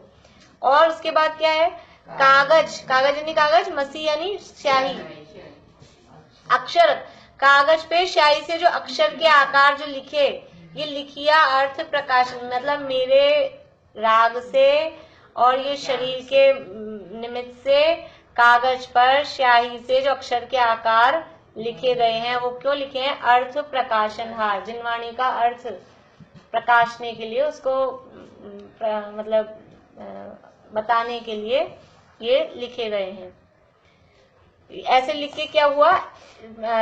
और उसके बाद क्या है, कागज, कागज यानी कागज, मसी यानी स्याही, अक्षर, कागज पे स्याही से जो अक्षर के आकार जो लिखे, ये लिखिया अर्थ प्रकाशन, मतलब मेरे राग से और ये शरीर के निमित्त से कागज पर स्याही से जो अक्षर के आकार लिखे गए हैं, वो क्यों लिखे हैं, अर्थ प्रकाशन हार, जिनवाणी का अर्थ प्रकाशने के लिए, उसको मतलब बताने के लिए ये लिखे गए हैं। ऐसे लिख के क्या हुआ,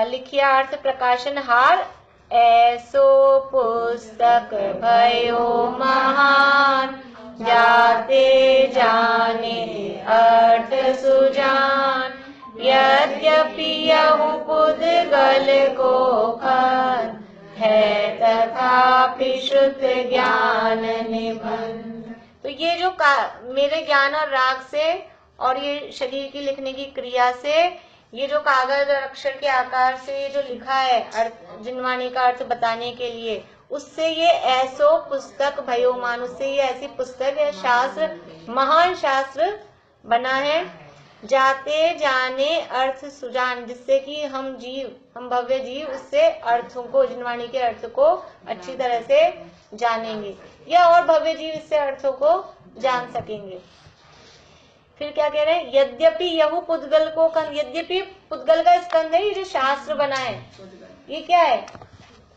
लिखिया अर्थ प्रकाशन हार, ऐसो पुस्तक भयो महान, जाते जाने अर्थ सुजान, यद्यपि यहु पुद्गल को खन, है तथापि श्रुत ज्ञान निबंध। तो ये जो मेरे ज्ञान और राग से और ये शरीर की लिखने की क्रिया से, ये जो कागज और अक्षर के आकार से ये जो लिखा है अर्थ, जिनवाणी का अर्थ बताने के लिए, उससे ये ऐसो पुस्तक भयोमान, उससे ये ऐसी पुस्तक है, शास्त्र, महान शास्त्र बना है, जाते जाने अर्थ सुजान, जिससे कि हम जीव, हम भव्य जीव उससे अर्थों को, जिनवाणी के अर्थ को अच्छी तरह से जानेंगे, या और भव्य जीव इससे अर्थों को जान सकेंगे। फिर क्या कह रहे हैं, यद्यपि यहु पुद्गल को कंद, यद्यपि पुद्गल का स्कंद है, ये जो शास्त्र बना है, ये क्या है,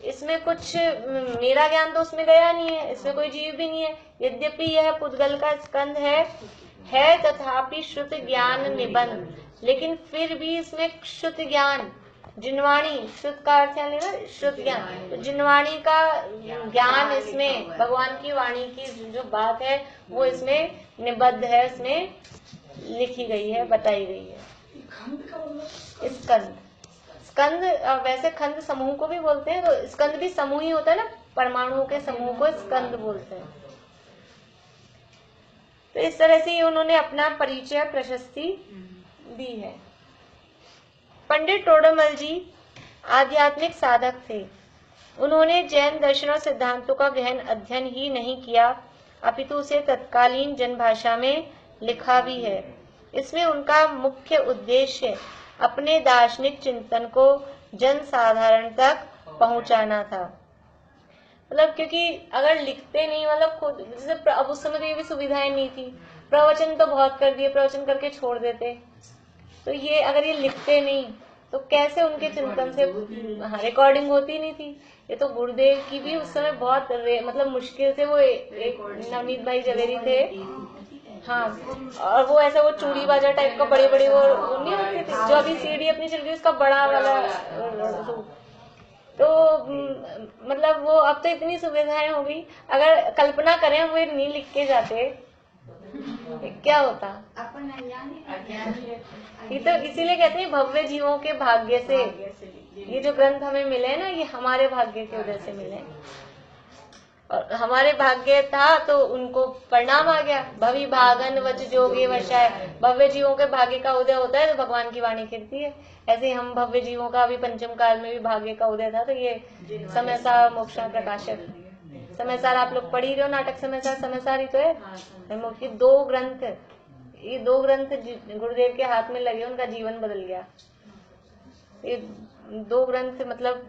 इसमें कुछ मेरा ज्ञान तो उसमें गया नहीं है, इसमें कोई जीव भी नहीं है। यद्यपि यह पुद्गल का स्कंद है तथापि श्रुत ज्ञान निबंध, लेकिन फिर भी इसमें श्रुत ज्ञान, जिनवाणी, श्रुत का अर्थ है ना श्रुत ज्ञान, तो जिनवाणी का ज्ञान इसमें, भगवान की वाणी की जो बात है वो इसमें निबद्ध है, इसमें लिखी गई है, बताई गई है। स्कंद, स्कंद वैसे खंड समूह को भी बोलते हैं, तो स्कंद भी समूह ही होता है ना, परमाणुओं के समूह को स्कंद बोलते हैं। तो इस तरह से उन्होंने अपना परिचय, प्रशस्ति दी है। पंडित टोडरमल जी आध्यात्मिक साधक थे। उन्होंने जैन दर्शन और सिद्धांतों का गहन अध्ययन ही नहीं किया, अपितु उसे तत्कालीन जनभाषा में लिखा भी है। इसमें उनका मुख्य उद्देश्य अपने दार्शनिक चिंतन को जन साधारण तक पहुंचाना था। मतलब क्योंकि अगर लिखते नहीं, मतलब खुद, जैसे अब उस समय तो ये भी सुविधाएं नहीं थी, प्रवचन तो बहुत कर दिए, प्रवचन करके छोड़ देते, तो ये अगर ये लिखते नहीं तो कैसे उनके चिंतन से रिकॉर्डिंग होती नहीं थी। ये तो गुरुदेव की भी उस समय बहुत मतलब मुश्किल से, वो एक नवनीत भाई जवेरी थे, हाँ, और वो ऐसा वो चूड़ी बाजा टाइप का बड़े बड़े वो नहीं होते थे, जो अभी सीडी अपनी चल गई उसका बड़ा वाला, तो मतलब वो अब तो इतनी सुविधाएं हो गई, अगर कल्पना करें वो नहीं लिख के जाते क्या होता। अपन ये तो इसीलिए कहते हैं भव्य जीवों के भाग्य से ये जो ग्रंथ हमें मिले हैं ना, ये हमारे भाग्य की वजह से मिले, और हमारे भाग्य था तो उनको परिणाम आ गया। भवि भागन वच जोगे वशाय, भव्य जीवों के भाग्य का उदय होता है तो भगवान की वाणी कीर्ति है। ऐसे ही हम भव्य जीवों का अभी पंचम काल में भी भाग्य का उदय था, तो ये समयसार मोक्षा प्रकाशक, समयसार आप लोग पढ़ ही रहे हो, नाटक समयसार, समयसार ही तो है। ये दो ग्रंथ गुरुदेव के हाथ में लगे, उनका जीवन बदल गया। ये दो ग्रंथ मतलब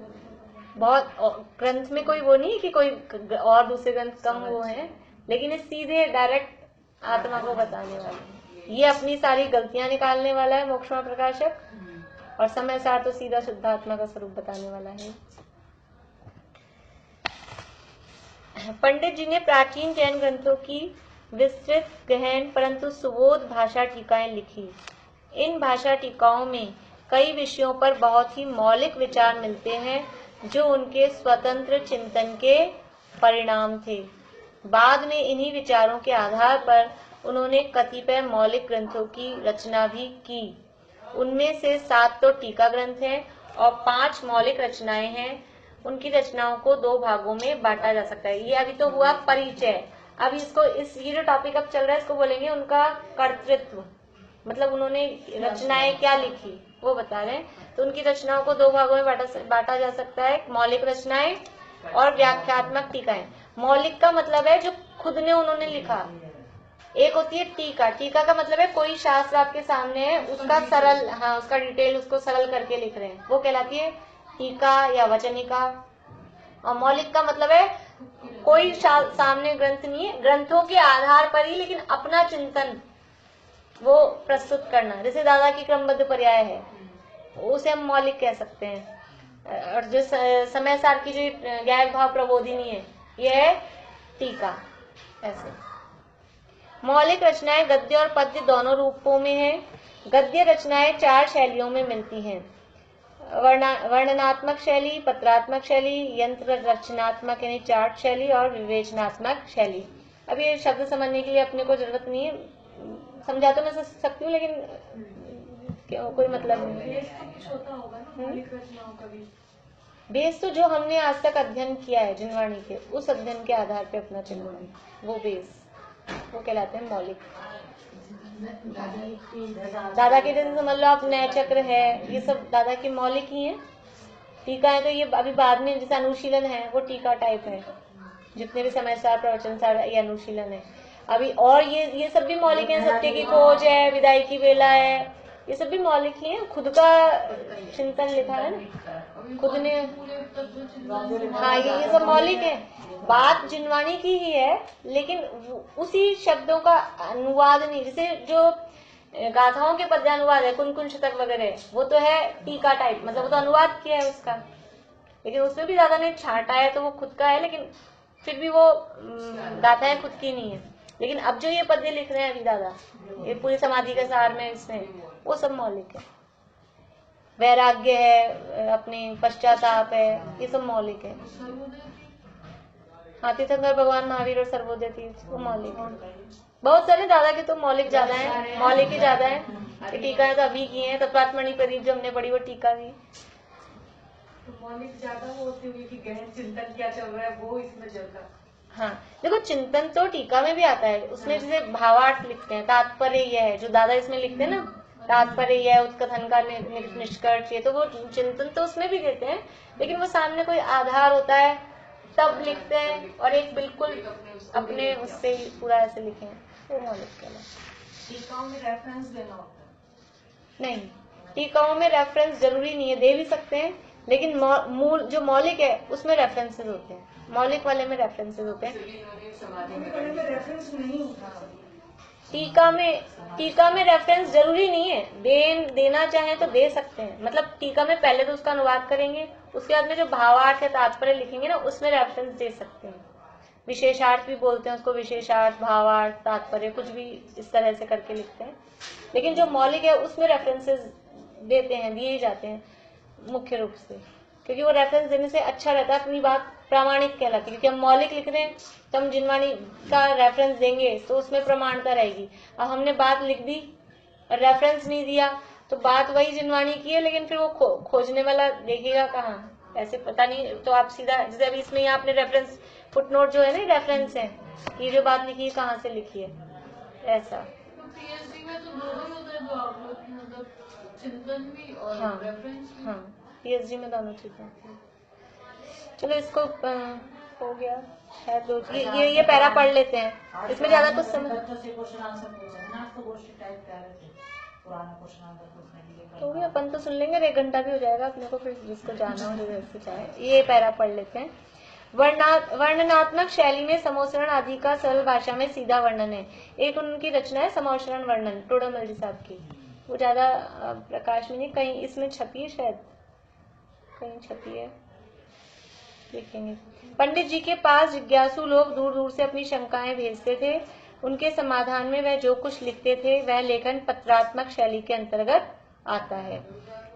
बहुत, ग्रंथ में कोई वो नहीं है कि कोई और दूसरे ग्रंथ कम वो है, लेकिन ये सीधे डायरेक्ट आत्मा को बताने वाले, ये अपनी सारी गलतियां निकालने वाला है मोक्षमा प्रकाशक, और समय सार तो सीधा शुद्धात्मा का स्वरूप बताने वाला है। पंडित जी ने प्राचीन जैन ग्रंथों की विस्तृत, गहन परंतु सुबोध भाषा टीकाएं लिखी। इन भाषा टीकाओं में कई विषयों पर बहुत ही मौलिक विचार मिलते हैं जो उनके स्वतंत्र चिंतन के परिणाम थे। बाद में इन्हीं विचारों के आधार पर उन्होंने कतिपय मौलिक ग्रंथों की रचना भी की। उनमें से 7 तो टीका ग्रंथ हैं और 5 मौलिक रचनाएं हैं। उनकी रचनाओं को 2 भागों में बांटा जा सकता है। ये अभी तो हुआ परिचय, अब इसको ये जो टॉपिक अब चल रहा है इसको बोलेंगे उनका कर्तृत्व, मतलब उन्होंने रचनाएं क्या लिखी वो बता रहे हैं। तो उनकी रचनाओं को दो भागों में बांटा जा सकता है, मौलिक रचनाएं और व्याख्यात्मक टीकाएं। मौलिक का मतलब है जो खुद ने उन्होंने लिखा, एक होती है टीका। टीका का मतलब है कोई शास्त्र आपके सामने है उसका सरल, हाँ उसका डिटेल उसको सरल करके लिख रहे हैं, वो कहलाती है टीका या वचनिका। और मौलिक का मतलब है कोई सामने ग्रंथ नहीं है, ग्रंथों के आधार पर ही लेकिन अपना चिंतन वो प्रस्तुत करना, जैसे दादा की क्रमबद्ध पर्याय है उसे हम मौलिक कह सकते हैं। और जो समय सार की जो गैर भाव प्रबोधिनी है यह है टीका। ऐसे मौलिक रचनाएं गद्य और पद्य दोनों रूपों में है। गद्य रचनाएं 4 शैलियों में मिलती हैं, वर्णनात्मक शैली, पत्रात्मक शैली, यंत्र रचनात्मक यानी चार्ट शैली और विवेचनात्मक शैली। अब ये शब्द समझने के लिए अपने को जरूरत नहीं है, समझा तो मैं सकती हूँ लेकिन कोई मतलब नहीं। बेस तो कुछ होता होगा ना मौलिक रचनाओं का भी। बेस तो जो हमने आज तक अध्ययन किया है जिनवाणी के, उस अध्ययन के आधार पे अपना चिन्ह वो बेस, वो कहलाते हैं मौलिक। दादा के जैसे समझ लो आप नय चक्र है, ये सब दादा की मौलिक ही है। टीका है तो ये अभी बाद में जैसे अनुशीलन है वो टीका टाइप है, जितने भी समय सार प्रवचन सार ये अनुशीलन है अभी। और ये सब भी मौलिक है, सत्य की खोज है, विदाई की बेला है, ये सब भी मौलिक ही है। खुद का चिंतन लिखा है ना खुद ने, हाँ ये सब मौलिक है। बात जिनवाणी की ही है लेकिन उसी शब्दों का अनुवाद नहीं, जैसे जो गाथाओं के पद्यानुवाद है कुन शतक वगैरह वो तो है टीका टाइप, मतलब वो तो अनुवाद किया है उसका, लेकिन उसमें भी ज्यादा नहीं छाटा है तो वो खुद का है, लेकिन फिर भी वो गाथाएं खुद की नहीं है। लेकिन अब जो ये पद्य लिख रहे हैं अभी दादा ये पूरी समाधि के सार में इसमें वो सब मौलिक है। वैराग्य है, अपनी पश्चाताप है, ये सब मौलिक है। हाँ तीर्थंकर भगवान महावीर और सर्वोदय तीर्थ वो मौलिक है। बहुत सारे दादा के तो मौलिक ज्यादा है, मौलिक ही ज्यादा है। टीका तो अभी की है, तत्वात्मणि प्रदीप जो हमने पढ़ी वो टीका भी। मौलिक ज्यादा वो होती होगी कि गहन चिंतन क्या चल रहा है वो इसमें ज्यादा। हाँ देखो चिंतन तो टीका में भी आता है, उसमें जैसे भावार्थ लिखते हैं, तात्पर्य यह है जो दादा इसमें लिखते हैं ना, तात्पर्य यह है उत्कथन का निष्कर्ष ये, तो वो चिंतन तो उसमें भी देते हैं, लेकिन वो सामने कोई आधार होता है तब लिखते हैं, और एक बिल्कुल अपने उससे पूरा ऐसे लिखे हैं वो मौलिक कहलाता है। टीकाओं में रेफरेंस देना होता है? नहीं, टीकाओं में रेफरेंस जरूरी नहीं है, दे भी सकते हैं, लेकिन मूल जो मौलिक है उसमें रेफरेंसेस होते हैं, मौलिक वाले में रेफरेंसेस होते हैं। रेफरेंस नहीं होता। टीका में रेफरेंस जरूरी नहीं है, देना चाहें तो दे सकते हैं। मतलब टीका में पहले तो उसका अनुवाद करेंगे, उसके बाद में जो भावार्थ या तात्पर्य लिखेंगे ना उसमें रेफरेंस दे सकते हैं। विशेषार्थ भी बोलते हैं उसको, विशेषार्थ, भावार्थ, तात्पर्य, कुछ भी इस तरह से करके लिखते हैं। लेकिन जो मौलिक है उसमें रेफरेंसेस देते हैं, दिए ही जाते हैं मुख्य रूप से, क्योंकि वो रेफरेंस देने से अच्छा रहता है, अपनी बात प्रामाणिक कहलाती है। क्योंकि हम मौलिक लिख रहे हैं तो हम जिनवाणी का रेफरेंस देंगे तो उसमें प्रमाणता रहेगी। अब हमने बात लिख दी और रेफरेंस नहीं दिया तो बात वही जिनवाणी की है, लेकिन फिर वो खोजने वाला देखेगा कहाँ, ऐसे पता नहीं। तो आप सीधा जैसे अभी इसमें यहाँ आपने रेफरेंस फुटनोट जो है ना रेफरेंस है कि जो बात लिखी है कहाँ से लिखी है, ऐसा। तो पीएचडी में तो दोनों ही होता है, जो आप लोग मतलब चिंतन भी और हाँ रेफरेंस भी। हाँ पीएचडी में दोनों चीजें। चलो इसको हो गया है दो, ये पैरा पढ़ लेते हैं, इसमें ज्यादा कुछ समझ तो भी अपन तो सुन लेंगे, 1 घंटा भी हो जाएगा अपने को, फिर जिसको जाना हो जैसे चाहे। ये पैरा पढ़ लेते हैं। वर्णनात्मक शैली में समोसरण आदि का सरल भाषा में सीधा वर्णन है। एक उनकी रचना है समोसरण वर्णन, टोडामल जी साहब की, वो ज्यादा प्रकाश में नहीं, कहीं इसमें छपी है, शायद कहीं छपी है, लिखेंगे। पंडित जी के पास जिज्ञासु लोग दूर दूर से अपनी शंकाएं भेजते थे, उनके समाधान में वह जो कुछ लिखते थे वह लेखन पत्रात्मक शैली के अंतर्गत आता है।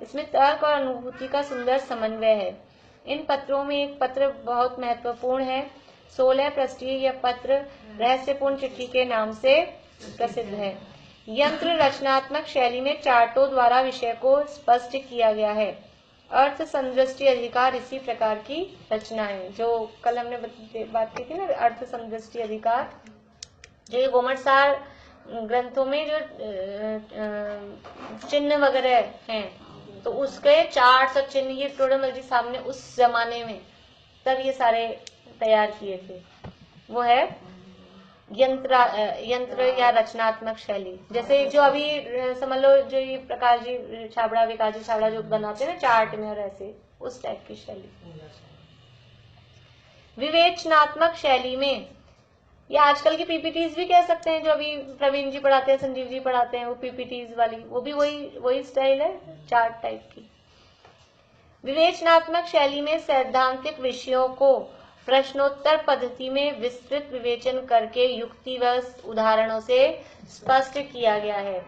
इसमें तर्क और अनुभूति का सुंदर समन्वय है। इन पत्रों में एक पत्र बहुत महत्वपूर्ण है। 16 पृष्ठीय यह पत्र रहस्यपूर्ण चिट्ठी के नाम से प्रसिद्ध है। यंत्र रचनात्मक शैली में चार्टों द्वारा विषय को स्पष्ट किया गया है। अर्थ समदृष्टि अधिकार इसी प्रकार की रचना है। जो कल हमने बात की थी ना, अर्थ समदृष्टि अधिकार, जो ये गोमटसार ग्रंथों में जो चिन्ह वगैरह हैं, तो उसके चार्ट्स और चिन्ह ये टोडरमल जी साहब ने उस जमाने में तब ये सारे तैयार किए थे। वो है यंत्र या रचनात्मक शैली। जैसे जो अभी समझ लो जो ये प्रकाश जी छाबड़ा, विकास जी छाबड़ा जो बनाते हैं ना चार्ट में और ऐसे, उस टाइप की शैली। विवेचनात्मक शैली में या आजकल की पीपीटीज भी कह सकते हैं, जो अभी प्रवीण जी पढ़ाते हैं, संजीव जी पढ़ाते हैं, वो पीपीटीज वाली, वो भी वही स्टाइल है, चार्ट टाइप की। विवेचनात्मक शैली में सैद्धांतिक विषयों को प्रश्नोत्तर पद्धति में विस्तृत विवेचन करके युक्ति व उदाहरणों से स्पष्ट किया गया है।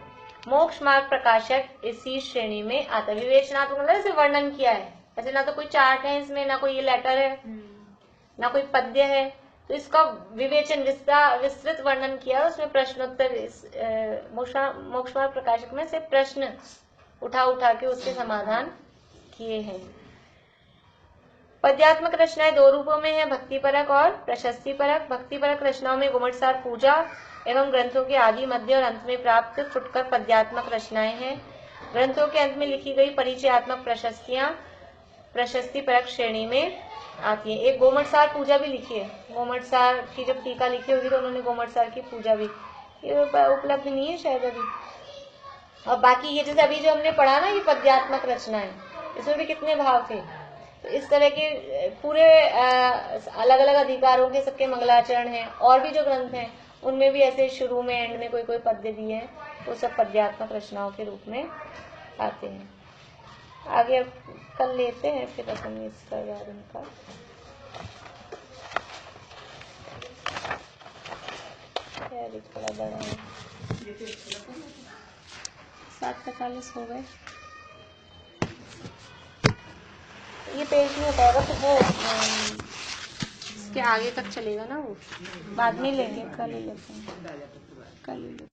मोक्ष मार्ग प्रकाशक इसी श्रेणी में आता है। विवेचनात्मक मतलब जैसे वर्णन किया है, ऐसे ना तो कोई चार्ट है इसमें, ना कोई ये लेटर है, ना कोई पद्य है, तो इसका विवेचन विस्तृत वर्णन किया। उसमें प्रश्नोत्तर मोक्ष मार्ग प्रकाशक में से प्रश्न उठा के उसके समाधान किए हैं। पद्यात्मक रचनाएं दो रूपों में है, भक्तिपरक और प्रशस्तिपरक। भक्तिपरक रचनाओं में गोमटसार पूजा एवं ग्रंथों के आदि, मध्य और अंत में प्राप्त फुटकर पद्यात्मक रचनाएं हैं। ग्रंथों के अंत में लिखी गई परिचयात्मक प्रशस्तियां प्रशस्तिपरक श्रेणी में आती है। एक गोमटसार पूजा भी लिखी है, गोमटसार की जब टीका लिखी होगी तो उन्होंने गोमटसार की पूजा भी, ये उपलब्ध नहीं है शायद अभी। और बाकी ये जैसे अभी जो हमने पढ़ा ना, ये पद्यात्मक रचनाएं, इसमें भी कितने भाव थे। तो इस तरह के पूरे अलग अलग अधिकारों के सबके मंगलाचरण हैं, और भी जो ग्रंथ हैं उनमें भी ऐसे शुरू में एंड में कोई पद्य दिए हैं, वो सब पद्यात्मक रचनाओं के रूप में आते हैं। आगे अब कल लेते हैं फिर अपन इसका याद उनका। थोड़ा बड़ा है, 7:45 हो गए। ये पेज नहीं हो पाएगा तो वो इसके आगे तक चलेगा ना, वो बाद में लेंगे, कल ही लेते हैं, कल ही लेते हैं।